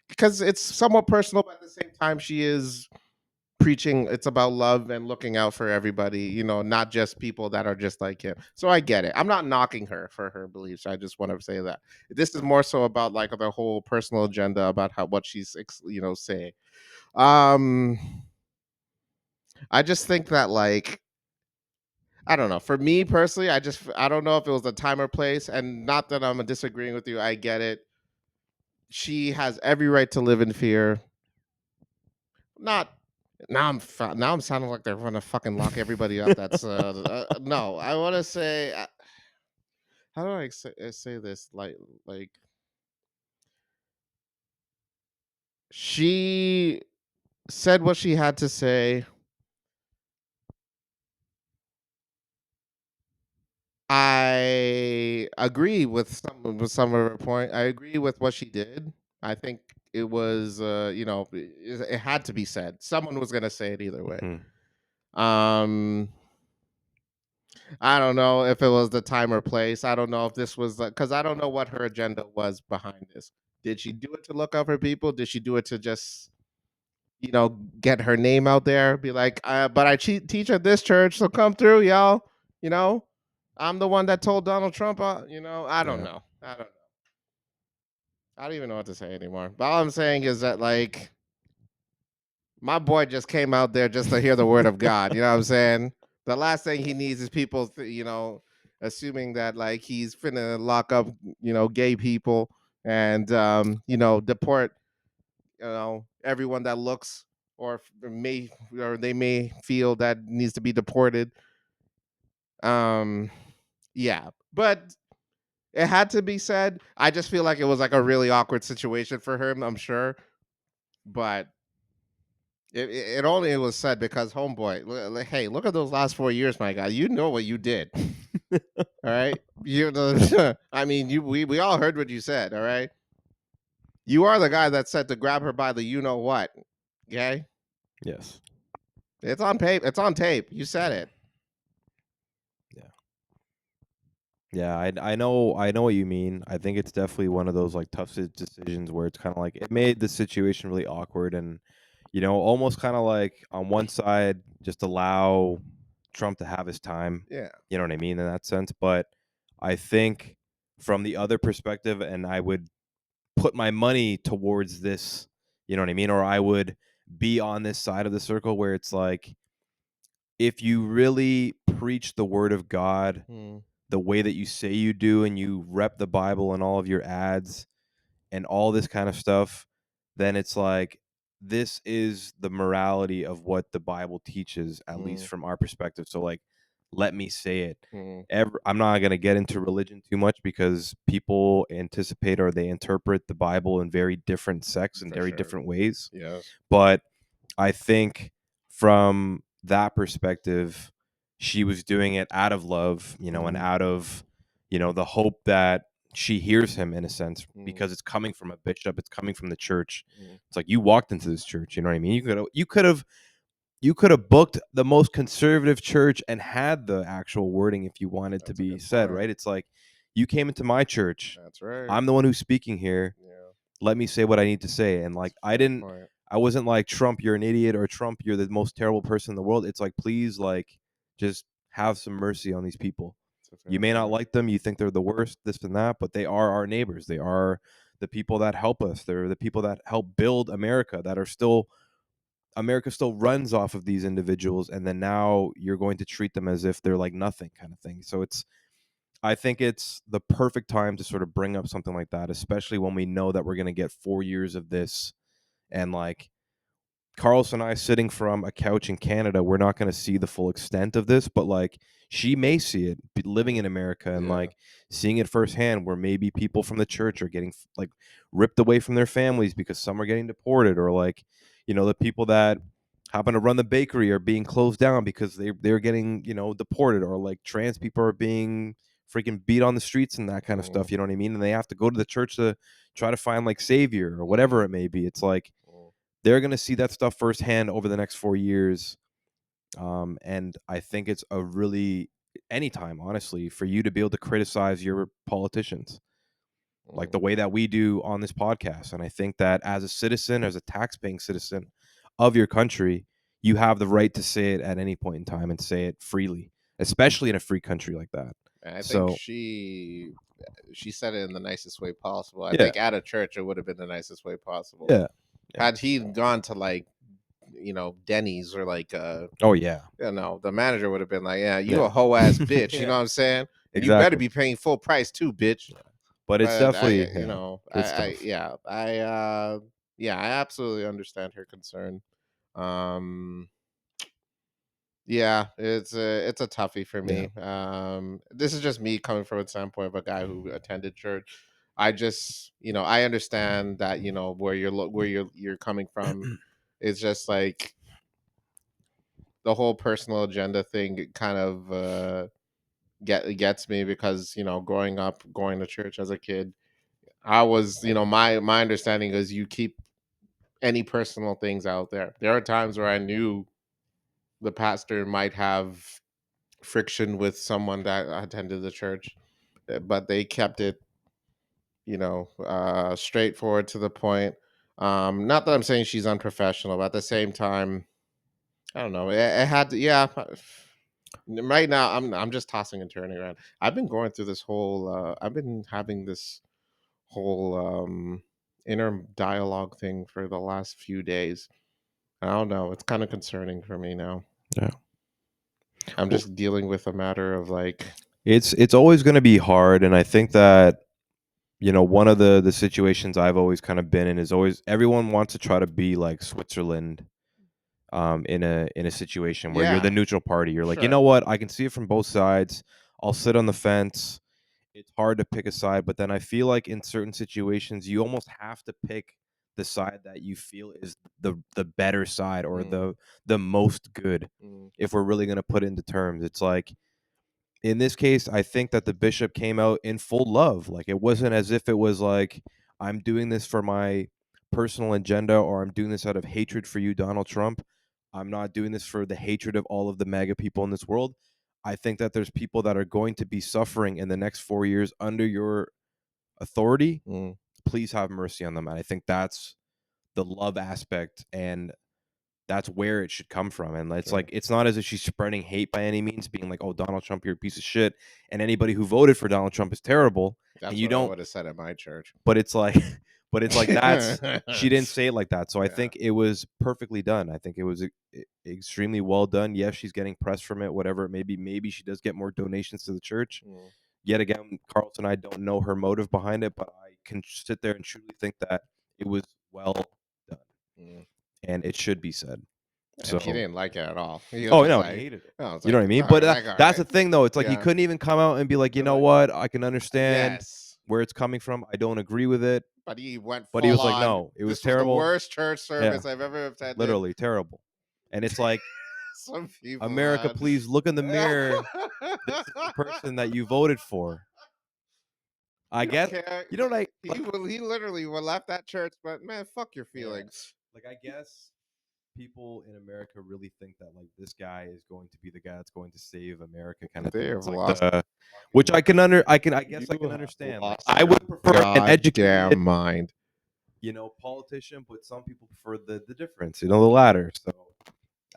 because it's somewhat personal, but at the same time she is preaching it's about love and looking out for everybody, not just people that are just like him. So I get it. I'm not knocking her for her beliefs. I just want to say that this is more so about like the whole personal agenda about how what she's saying. um I just think that like I don't know. For me personally, I don't know if it was the time or place, and not that I'm disagreeing with you. I get it. She has every right to live in fear. Not now I'm sounding like they're gonna fucking lock everybody up. That's no. I want to say how do I say this like she said what she had to say. I agree with some of her point. I agree with what she did. I think it was it had to be said. Someone was gonna say it either way. Mhm. Um I don't know if it was the time or place. I don't know if this was because I don't know what her agenda was behind this. Did she do it to look up for people? Did she do it to just, get her name out there? Be like, but I teach at this church, so come through, y'all. You know, I'm the one that told Donald Trump. I don't Yeah. know. I don't know. I don't even know what to say anymore. But all I'm saying is that like my boy just came out there just to hear the word of God. You know what I'm saying? The last thing he needs is people, assuming that like he's finna lock up, gay people and deport, everyone that looks or they may feel that needs to be deported. Um, yeah, but it had to be said. I just feel like it was like a really awkward situation for him. I'm sure, but it only was said because homeboy, hey, look at those last 4 years, my guy. You know what you did. All right. I mean, we all heard what you said. All right. You are the guy that said to grab her by the you know what. Okay. Yes. It's on tape. It's on tape. You said it. Yeah, I know what you mean. I think it's definitely one of those like tough decisions where it's kind of like it made the situation really awkward and almost kind of like on one side just allow Trump to have his time. Yeah. You know what I mean in that sense, but I think from the other perspective and I would put my money towards this, you know what I mean, or I would be on this side of the circle where it's like if you really preach the word of God Hmm. the way that you say you do and you rep the Bible in all of your ads and all this kind of stuff, then it's like this is the morality of what the Bible teaches, at least from our perspective. So like let me say it. Hmm. I'm not going to get into religion too much because people anticipate or they interpret the Bible in very different sects and For very sure. different ways. Yes. But I think from that perspective, she was doing it out of love, and out of, the hope that she hears him in a sense because it's coming from a bishop, it's coming from the church. It's like you walked into this church, you know what I mean? You could have booked the most conservative church and had the actual wording if you wanted to That's a be good said, point. right? It's like you came into my church. That's right. I'm the one who's speaking here. Yeah. Let me say what I need to say. And like Point. I wasn't like Trump, you're an idiot, or Trump, you're the most terrible person in the world. It's like please like just have some mercy on these people. It's a fair You may not point. like them, you think they're the worst, this and that, but they are our neighbors. They are the people that help us. They're the people that help build America that are still America still runs off of these individuals, and then now you're going to treat them as if they're like nothing, kind of thing. So I think it's the perfect time to sort of bring up something like that, especially when we know that we're going to get 4 years of this. And like Carlos and I sitting from a couch in Canada, we're not going to see the full extent of this, but like she may see it living in America and like seeing it firsthand, where maybe people from the church are getting like ripped away from their families because some are getting deported, or like, the people that happen to run the bakery are being closed down because they're getting, deported, or like trans people are being freaking beat on the streets and that kind of stuff. You know what I mean? And they have to go to the church to try to find like savior or whatever it may be. It's like they're going to see that stuff firsthand over the next 4 years. And I think it's a really, anytime, honestly, for you to be able to criticize your politicians like the way that we do on this podcast. And I think that as a citizen, as a tax-paying citizen of your country, you have the right to say it at any point in time and say it freely, especially in a free country like that. And I think she said it in the nicest way possible. I think at a church, it would have been the nicest way possible. Yeah. Had he gone to like, Denny's or like, the manager would have been like, you a hoe ass bitch. You know what I'm saying? Exactly. You better be paying full price too, bitch. But it's definitely, I absolutely understand her concern. It's a toughie for me. This is just me coming from a standpoint of a guy who attended church. I just, I understand that, where you're coming from. It's just like the whole personal agenda thing kind of gets me, because growing up going to church as a kid, I was my understanding is you keep any personal things out there. There are times where I knew the pastor might have friction with someone that attended the church, but they kept it straightforward to the point. Not that I'm saying she's unprofessional, but at the same time, I don't know, it had to, right now I'm just tossing and turning around. I've been going through this whole I've been having this whole inner dialogue thing for the last few days. I don't know, it's kind of concerning for me now. I'm just dealing with a matter of like, it's always going to be hard. And I think that one of the situations I've always kind of been in is always everyone wants to try to be like Switzerland in a situation where you're the neutral party. You're like, you know what, I can see it from both sides. I'll sit on the fence. It's hard to pick a side, but then I feel like in certain situations you almost have to pick the side that you feel is the better side, or the most good. If we're really going to put it into terms, it's like in this case, I think that the bishop came out in full love. Like it wasn't as if it was like, I'm doing this for my personal agenda, or I'm doing this out of hatred for you, Donald Trump. I'm not doing this for the hatred of all of the MAGA people in this world. I think that there's people that are going to be suffering in the next 4 years under your authority. Please have mercy on them. And I think that's the love aspect, and that's where it should come from. And it's like, it's not as if she's spreading hate by any means, being like, oh, Donald Trump, you're a piece of shit, and anybody who voted for Donald Trump is terrible. That's and you what don't I would have said at my church. But it's like that's she didn't say it like that. So I think it was perfectly done. I think it was extremely well done. Yes, she's getting press from it, whatever it may be. Maybe she does get more donations to the church. Yet again, Carlos and I don't know her motive behind it, but I can sit there and truly think that it was well done. And it should be said. So he didn't like it at all. He hated it. You know what I mean? But that's the thing, though. It's like he couldn't even come out and be like, you know what? I can understand where it's coming from. I don't agree with it. But he went. But he was like, no, it was terrible. Was the worst church service I've ever attended. Literally terrible. And it's like, some people, America, man. please look in the mirror. This is the person that you voted for. I guess you know, like he literally left that church, but man, fuck your feelings. Like I guess people in America really think that like this guy is going to be the guy that's going to save America, kind of thing. Like which I can understand. Like, I would prefer an educated mind, politician, but some people prefer the difference, the latter. So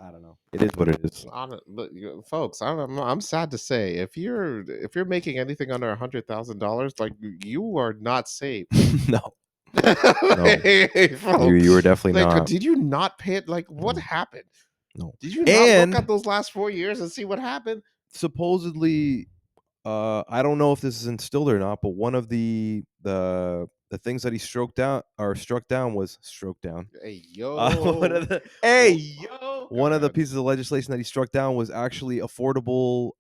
I don't know. It is what it is. But folks, I'm sad to say, if you're making anything under $100,000, like you are not safe. No. Hey, folks. You were definitely Like, not. did you not pay it? Like, what No. happened? No. Did you not And- look at those last 4 years and see what happened? Supposedly, I don't know if this is instilled or not, but one of the things that he struck down was struck down. Hey, yo. One of the Hey, yo. one Go of the ahead. pieces of legislation that he struck down was actually affordable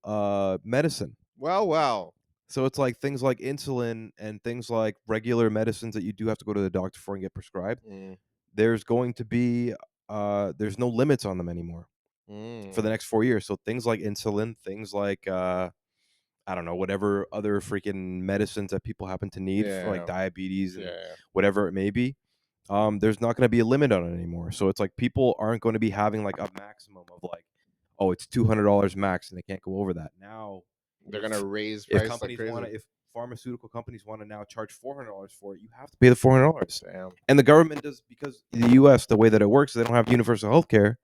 medicine. Well. So it's like things like insulin and things like regular medicines that you do have to go to the doctor for and get prescribed. There's going to be there's no limits on them anymore for the next 4 years. So things like insulin, things like I don't know, whatever other freaking medicines that people happen to need for like Yeah. diabetes and Yeah. whatever it may be. There's not going to be a limit on it anymore. So it's like people aren't going to be having like a maximum of like, oh, it's $200 max and they can't go over that. Now They're gonna raise if price like companies crazy. if pharmaceutical companies want to now charge $400 for it, you have to pay the $400. Damn. And the government does, because in the US, the way that it works, they don't have universal health care.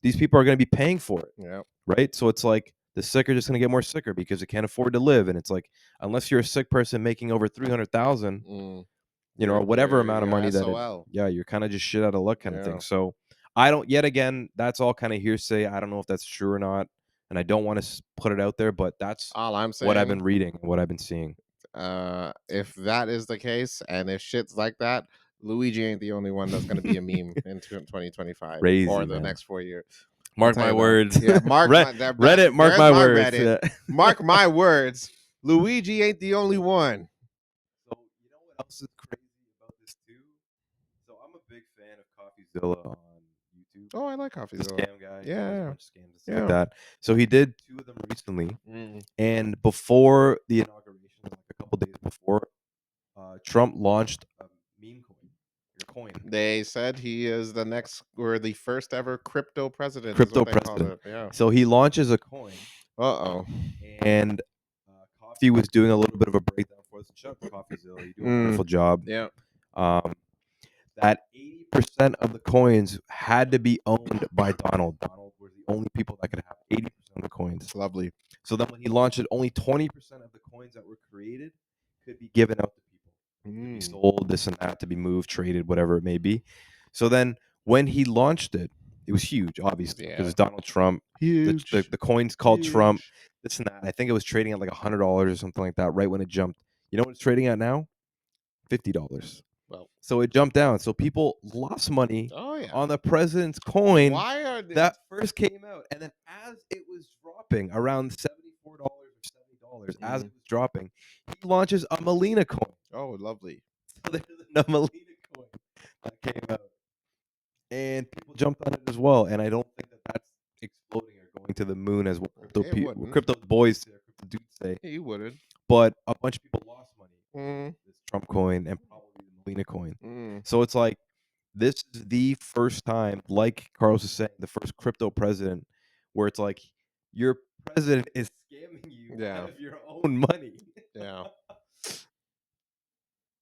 These people are going to be paying for it. Yeah. Right. So it's like the sick are just going to get more sicker because they can't afford to live. And it's like, unless you're a sick person making over 300,000, you know, or whatever amount of money that you're kind of just shit out of luck kind of thing. So I don't, yet again, that's all kind of hearsay. I don't know if that's true or not. And I don't want to put it out there, but that's all I'm saying. what I've been reading, what I've been seeing. If that is the case, and if shit's like that, Luigi ain't the only one that's going to be a meme in 2025 Crazy, or the man. next 4 years. Mark my words. Yeah, mark Reddit, mark my words. Reddit. Yeah. Mark my words. Luigi ain't the only one. So you know what else is crazy about this too? So I'm a big fan of CoffeeZilla on YouTube. Oh, I like The CoffeeZilla. scam guy. He does a Yeah. bunch of scams and stuff like that. So he did 2 of them recently. Mm. And before the inauguration, like a couple days before, Trump launched a meme coin. They said he is the next or the first ever crypto president. Crypto is what they called president. it. Yeah. So he launches a coin. Uh-oh. And Coffee was doing a little bit of a breakdown for us. Shout out to CoffeeZilla. You do a wonderful job. Yeah. That 80% of the coins had to be owned by Donald. Donald were the only people that could have 80% of the coins. Lovely. So then when he launched it, only 20% of the coins that were created could be given out to people. To be sold, this and that, to be moved, traded, whatever it may be. So then when he launched it, it was huge, obviously, because it's Donald Trump. Huge. The coin's called Trump, this and that. I think it was trading at like $100 or something like that right when it jumped. You know what it's trading at now? $50. Well, so it jumped down. So people lost money on the president's coin that first came out. And then as it was dropping around $74 or $70, as it was dropping, he launches a Melina coin. Oh, lovely. So there's a Melina coin that came out. And people jumped on it as well. And I don't think that that's exploding or going to the moon as what crypto boys say, or crypto dudes say. He wouldn't. But a bunch of people lost money. This Trump coin and probably the Melina coin. So it's like, this is the first time, like Carlos is saying, the first crypto president where it's like your president is scamming you out of your own money. Yeah.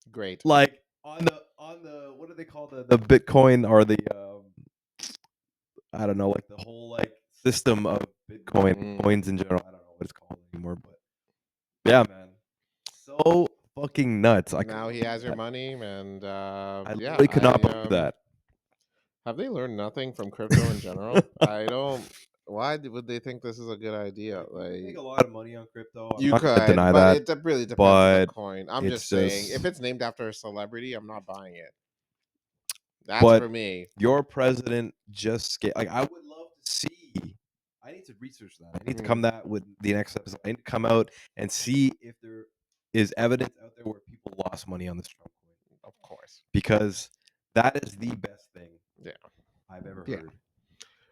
Great. Like on the what do they call the Bitcoin or the I don't know, like the whole like system of Bitcoin coins in general. I don't know what it's called anymore, but yeah, man. So fucking nuts. Now he has your money, and I really could not believe that. Have they learned nothing from crypto in general? I don't. Why would they think this is a good idea? Like, you make a lot of money on crypto. You I'm not gonna could deny but that, it really depends but on the coin. I'm it's just saying, if it's named after a celebrity, I'm not buying it. That's but for me. Your president just like I would love to see. I need to research that. I need to come that with the next episode. I need to come out and see if there is evidence out there where people lost money on this Trump coin. Of course, because that is the best thing. I've ever heard.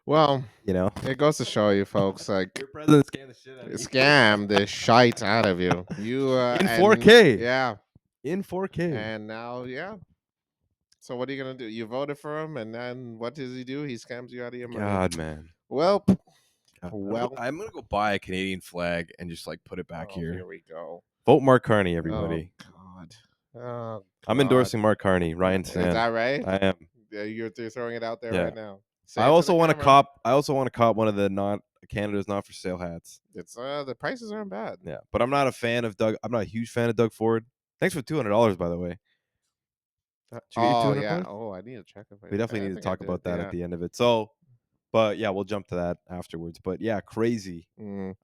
Well, you know, it goes to show you, folks. Like your president scammed the shit out of you. Scam the shite out of you. You in 4K. Yeah, in 4K. And now, So what are you gonna do? You voted for him, and then what does he do? He scams you out of your money. God, man. Well, I'm gonna go buy a Canadian flag and just like put it back here. Here we go. Vote Mark Carney, everybody. God. I'm endorsing Mark Carney. Ryan Sand. Is that right? I am. Yeah, you're throwing it out there right now. I also want to cop. I also want to cop one of the Canada's not for sale hats. It's the prices aren't bad. Yeah, but I'm not a fan of Doug. I'm not a huge fan of Doug Ford. Thanks for $200, by the way. Did you get your Oh 200 yeah. points? Oh, I need to check if We definitely I need to think I talk did, about that yeah. at the end of it. So, but yeah, we'll jump to that afterwards. But yeah, crazy. Mm.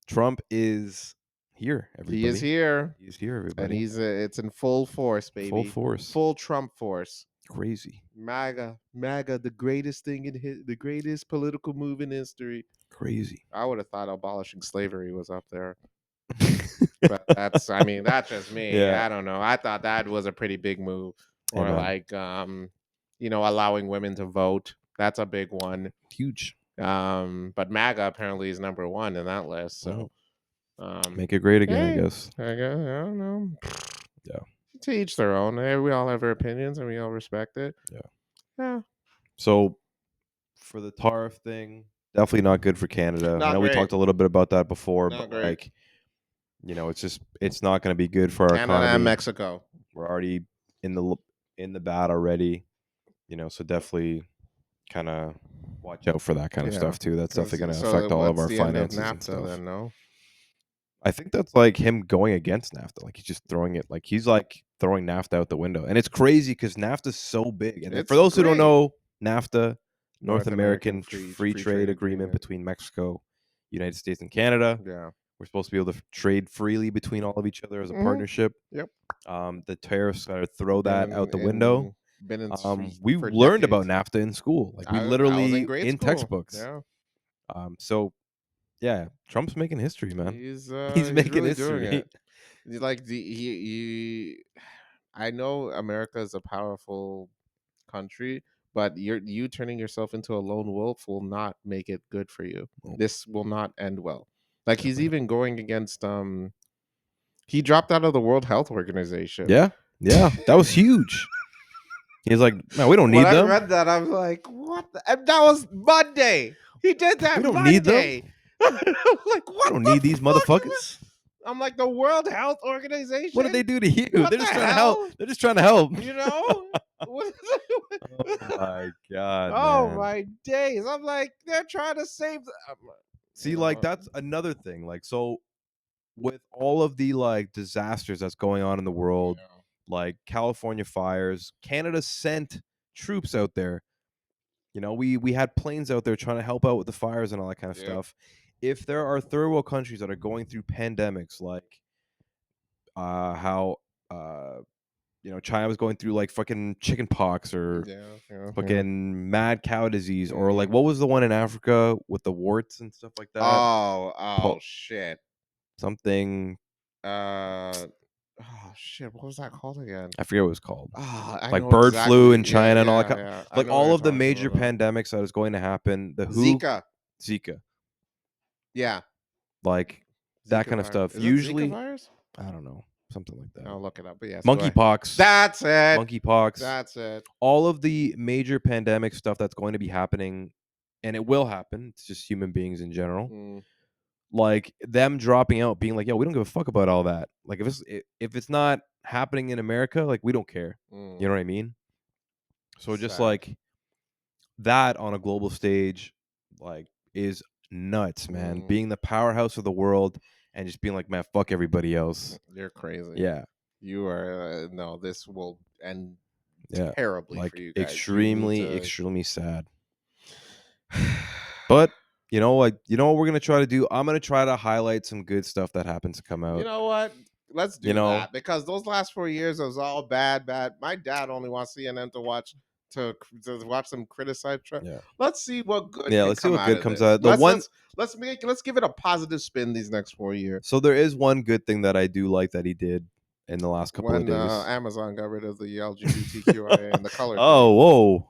Trump is here, everybody. He is here, He's here, and everybody. it's in full force, baby. Full force. Full Trump force. Crazy. MAGA, the greatest thing the greatest political move in history. Crazy. I would have thought abolishing slavery was up there, but that's just me. Yeah. I don't know. I thought that was a pretty big move, or Amen. like allowing women to vote. That's a big one. Huge. But MAGA apparently is number one in that list. So, make it great again, hey, I guess. I don't know. Yeah. To each their own. We all have our opinions, and we all respect it. Yeah. So, for the tariff thing, definitely not good for Canada. Not I know we great. talked a little bit about that before, Not but great. like, it's not going to be good for our Canada economy. and Mexico. We're already in the bad already. So definitely kind of watch out for that kind of stuff too. That's definitely going to affect all of our finances and stuff. Then, no? I think that's like him going against NAFTA. Like he's just throwing it. Like he's like throwing NAFTA out the window, and it's crazy because NAFTA's so big. And It's for those who don't great. know, NAFTA, North North American American Free Trade Agreement between Mexico, United States, and Canada. Yeah. We're supposed to be able to trade freely between all of each other as a partnership. Yep. The tariffs gotta throw that out the window. We for learned about decades. NAFTA in school. Like we I was literally in grade school. textbooks. Yeah. So yeah, Trump's making history, man. He's making really history. doing it. He's like I know America is a powerful country, but you turning yourself into a lone wolf will not make it good for you. Nope. This will not end well. Like he's even going against he dropped out of the World Health Organization. Yeah, that was huge. He's like, no, we don't need When them. I read that, I was like, what? And that was Monday. He did that. We don't Monday. need them. I'm like, what? I don't need these fuck? motherfuckers. I'm like, the World Health Organization. What did they do to you? What They're just the trying to hell? help. They're just trying to help. You know? What is it? Oh my god. Oh man. my days. I'm like, they're trying to save. See, like that's another thing. Like, so with all of the like disasters that's going on in the world, like California fires, Canada sent troops out there. We had planes out there trying to help out with the fires and all that kind of stuff. If there are third world countries that are going through pandemics, like how China was going through like fucking chicken pox or fucking mad cow disease, or like what was the one in Africa with the warts and stuff like that? Oh shit. Something. Oh shit. What was that called again? I forget what it was called. I like know bird exactly. flu in China and all that. Yeah. Like all of the major pandemics that is going to happen. The WHO, Zika. Yeah. Like that kind of stuff. Is Usually, Zika virus? I don't know. Something like that. I'll look it up. But yes. Monkeypox. That's it. Monkeypox. That's it. All of the major pandemic stuff that's going to be happening, and it will happen. It's just human beings in general. Like them dropping out, being like, "Yo, we don't give a fuck about all that." Like if it's not happening in America, like we don't care. You know what I mean? So just like that on a global stage, like is nuts, man. Being the powerhouse of the world and just being like, man, fuck everybody else. You're crazy. Yeah. You are no. This will end Yeah. terribly Like for you guys. extremely sad. But what we're gonna try to do? I'm gonna try to highlight some good stuff that happens to come out. You know what? Let's do that, because those last 4 years it was all bad. My dad only wants CNN to watch them criticize Trump. Yeah. Let's see what good. Yeah, let's see what good comes out. Let's give it a positive spin these next 4 years. So there is one good thing that I do like that he did in the last couple of days. Amazon got rid of the LGBTQIA and the color. Oh, whoa!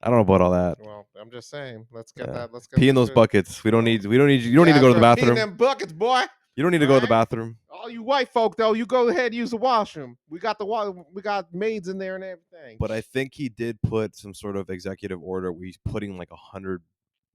I don't know about all that. Well, I'm just saying. Let's get that. Let's get pee in those buckets. We don't need. You don't need to go to the bathroom. Pee in them buckets, boy. You don't need to go to the bathroom. All you white folk, though, you go ahead and use the washroom. We got we got maids in there and everything. But I think he did put some sort of executive order where he's putting like $100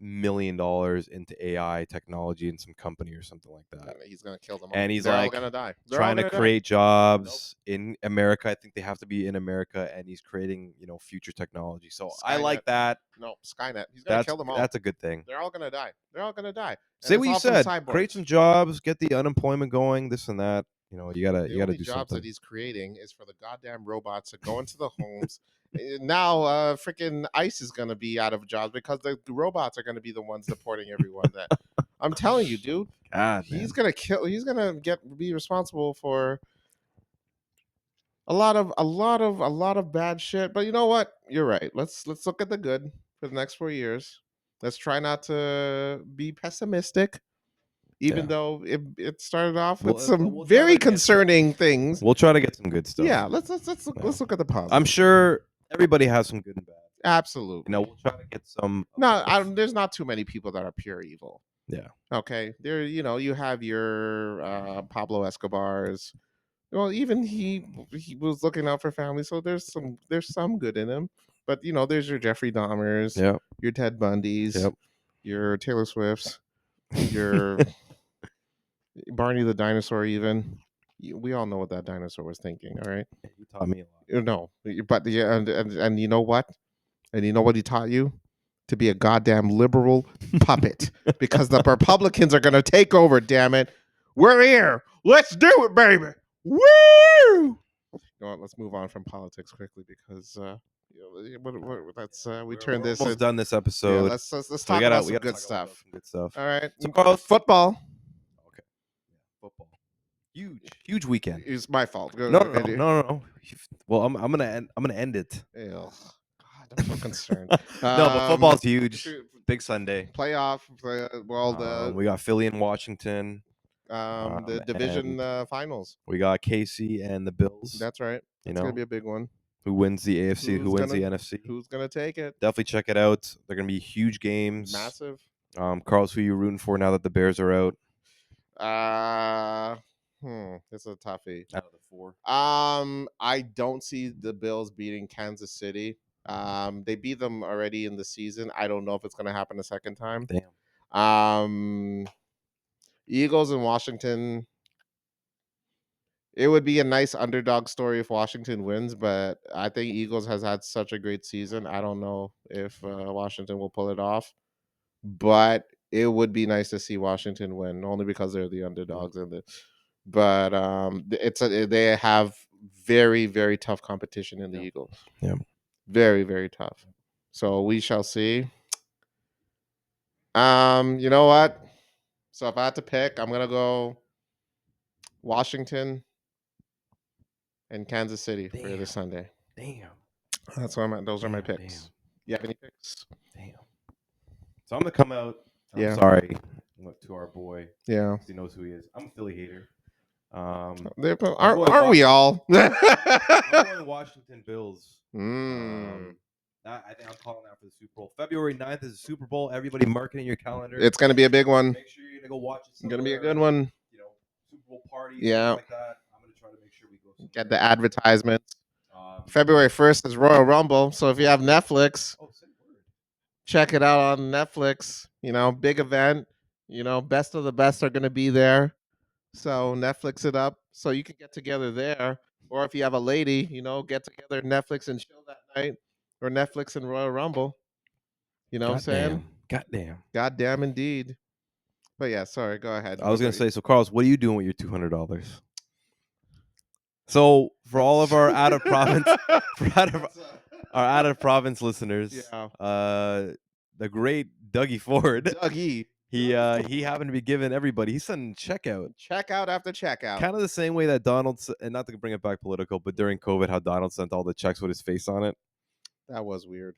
million into AI technology in some company or something like that. He's gonna kill them all. And he's They're like all gonna die. trying to create jobs in America. I think they have to be in America, and he's creating future technology. So I like that. No, Skynet. He's gonna kill them all. That's a good thing. They're all gonna die. They're all gonna die. Say what you said. Create some jobs, get the unemployment going, this and that. You know, you gotta The only do jobs something. that he's creating is for the goddamn robots to go into the homes. Now, freaking ICE is gonna be out of jobs because the robots are gonna be the ones deporting everyone. That I'm telling you, dude. God, He's gonna kill. He's gonna be responsible for a lot of bad shit. But you know what? You're right. Let's look at the good for the next 4 years. Let's try not to be pessimistic, even Yeah. though it started off with We'll- some we'll try very to get- concerning things. We'll try to get some good stuff. Yeah, let's look at the positive. I'm sure everybody has some good and bad. Absolutely. You know, we'll try to get some. No, there's not too many people that are pure evil. Yeah. Okay. There, you have your Pablo Escobars. Well, even he was looking out for family, so there's some good in him. But there's your Jeffrey Dahmers, Yep. your Ted Bundys, Yep. your Taylor Swifts, your Barney the dinosaur. Even we all know what that dinosaur was thinking. All right. You taught me a lot. No, but yeah, and you know what? And you know what he taught you? To be a goddamn liberal puppet, because the Republicans are going to take over. Damn it, we're here. Let's do it, baby. Woo! You know what? Let's move on from politics quickly because let's we turn We're this. almost done this Yeah, episode. let's So talk about some gotta good talk stuff. about some good stuff. All right, So, Carlos- football Okay. Football. Huge weekend. is my fault. Go- No. Eddie. Well, I'm gonna end it. Ew. God, I'm so concerned. No, but football's huge. shoot, Big Sunday. Playoff. We got Philly and Washington. The division finals. We got KC and the Bills. That's right. You It's gonna know, be a big one. who wins the AFC? Who Who's wins the gonna- NFC? Who's gonna take it? Definitely check it out. They're gonna be huge games. Massive. Carlos, who you rooting for now that the Bears are out? It's a toughie. Out of the four. I don't see the Bills beating Kansas City. They beat them already in the season. I don't know if it's gonna happen a second time. Damn. Eagles and Washington. It would be a nice underdog story if Washington wins, but I think Eagles has had such a great season. I don't know if Washington will pull it off, but it would be nice to see Washington win, only because they're the underdogs in it. But they have very, very tough competition in the Eagles. Yeah. Very, very tough. So we shall see. You know what? So if I had to pick, I'm gonna go Washington and Kansas City for Damn. this Sunday. Damn. That's where I'm at. Those are my Damn, picks. You have any picks? Damn. So I'm gonna come out. I'm Yeah. sorry to our boy. Yeah. He knows who he is. I'm a Philly hater. Aren't going we all? I'm going Washington Bills. Mm. I think I'm calling out for the Super Bowl. February 9th is the Super Bowl. Everybody mark it in your calendar. It's gonna be a big one. Make sure you're gonna go watch it. It's gonna be a somewhere. good one. You know, Super Bowl party. Yeah. Like that. I'm gonna try to make sure we go. Get the advertisements. Um, February 1st is Royal Rumble. So if you have Netflix, say word. check it out on Netflix. Big event. Best of the best are gonna be there. So Netflix it up so you can get together there. Or if you have a lady, get together Netflix and chill that night. Or Netflix and Royal Rumble. You know what I'm saying? Goddamn. Goddamn indeed. But yeah, sorry, go ahead. I was gonna say, so Carlos, what are you doing with your $200? So for all of our out of province, our out of province listeners, Yeah. the great Dougie Ford, Dougie. he happened to be giving everybody. He's sending checkout. Checkout after checkout. Kind of the same way that Donald, and not to bring it back political, but during COVID, how Donald sent all the checks with his face on it. That was weird.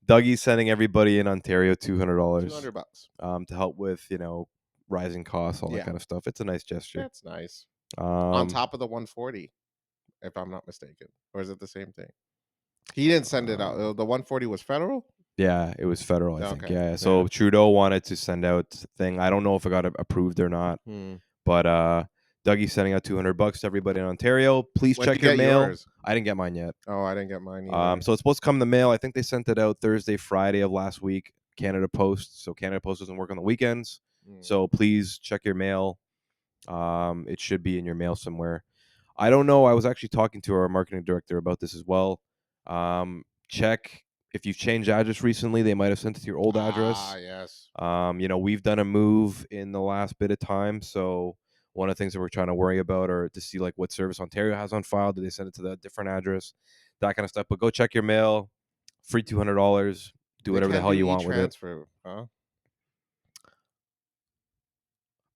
Dougie's sending everybody in Ontario $200. $200. To help with rising costs, all that Yeah. kind of stuff. It's a nice gesture. That's nice. On Um, top of the 140, if I'm not mistaken. Or is it the same thing? He didn't send it out. The 140 was federal? Yeah, it was federal, I think. Okay. Yeah. So Trudeau wanted to send out thing. I don't know if it got approved or not. But Dougie's sending out $200 to everybody in Ontario. Please When'd check you your get mail. yours? I didn't get mine yet. Oh, I didn't get mine either. So it's supposed to come in the mail. I think they sent it out Thursday, Friday of last week. Canada Post. So Canada Post doesn't work on the weekends. So please check your mail. It should be in your mail somewhere. I don't know. I was actually talking to our marketing director about this as well. Check if you've changed address recently. They might have sent it to your old address. Yes. We've done a move in the last bit of time, so One of the things that we're trying to worry about, or to see like what service Ontario has on file. Do they send it to the different address? That kind of stuff. But go check your mail. Free $200. Do whatever the hell you want with it. Transfer, huh?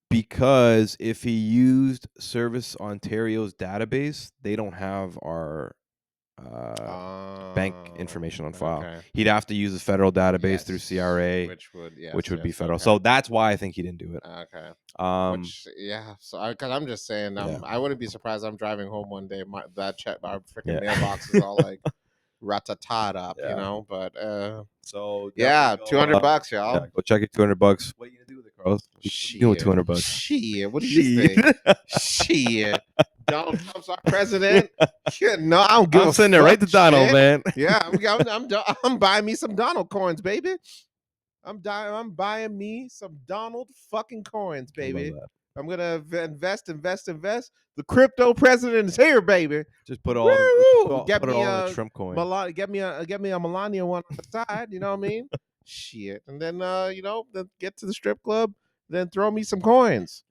Because if he used Service Ontario's database, they don't have our bank information on file. Okay. He'd have to use the federal database through CRA, which would be federal. Okay. So that's why I think he didn't do it. Okay. Which, so because I'm just saying, I wouldn't be surprised. I'm driving home one day, our freaking mailbox is all like rat-a-tat up, you know. But so yeah, go, $200, y'all. Yeah, go check it. $200. What are you gonna do with it, Carlos? What are you doing with $200? Shit, what do you think? Shit, Donald Trump's our president. Shit, no, I don't give a sending it right to Donald, shit. man. Yeah, I'm buying me some Donald coins, baby. I'm buying me some Donald fucking coins, baby. I'm gonna invest. The crypto president is here, baby. Just put Get it me all in a Trump coin. Get me a Melania one on the side. You know what I mean? Shit, and then then get to the strip club, then throw me some coins.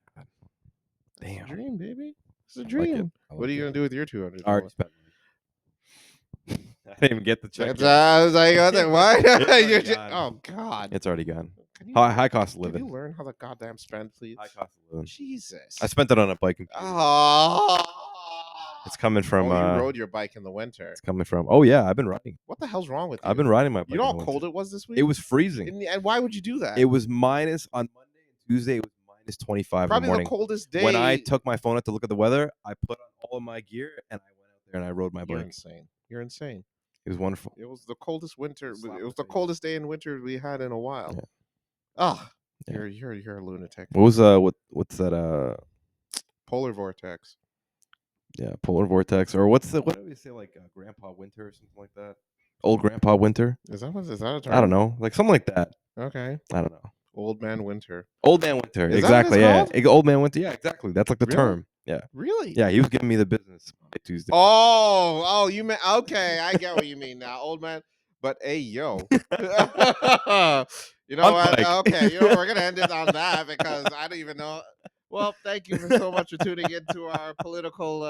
Damn, it's a dream, baby. It's a I like dream. it. What are you gonna do with your $200? I already spent. I didn't even get the check. I was like, what? Oh God, it's already gone. High cost of living. Can you learn how to goddamn spend, please? High cost of living. Jesus. I spent it on a bike. Oh. It's coming from. You rode your bike in the winter. It's coming from. Oh yeah, I've been riding. What the hell's wrong with you? I've been riding my bike. You know how cold it was this week? It was freezing. And why would you do that? It was minus on Monday and Tuesday. It was minus 25 Probably in the morning. The coldest day. When I took my phone out to look at the weather, I put on all of my gear and I went out there and I rode my bike. You're insane. It was wonderful. It was the coldest winter. It was the coldest day in winter we had in a while. You're a lunatic. What was what's that polar vortex? Yeah, polar vortex, or what do we say, like Grandpa Winter or something like that? Old Grandpa Winter. Is that a term? I don't know, like something like that. Okay. I don't know. Old Man Winter. Old Man Winter. Is exactly. That what yeah. Old Man Winter. Yeah, exactly. That's like the term. Yeah. Really? Yeah, he was giving me the business by Tuesday. Oh, you mean okay? I get what you mean now, old man. But hey, yo, you know what? Okay, we're gonna end it on that because I don't even know. Well, thank you so much for tuning into our political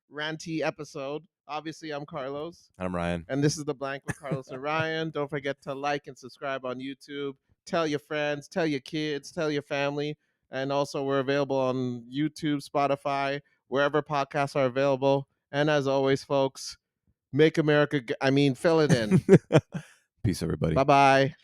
ranty episode. Obviously, I'm Carlos. And I'm Ryan. And this is The Blank with Carlos and Ryan. Don't forget to like and subscribe on YouTube. Tell your friends, tell your kids, tell your family. And also, we're available on YouTube, Spotify, wherever podcasts are available. And as always, folks, make America... fill it in. Peace, everybody. Bye-bye.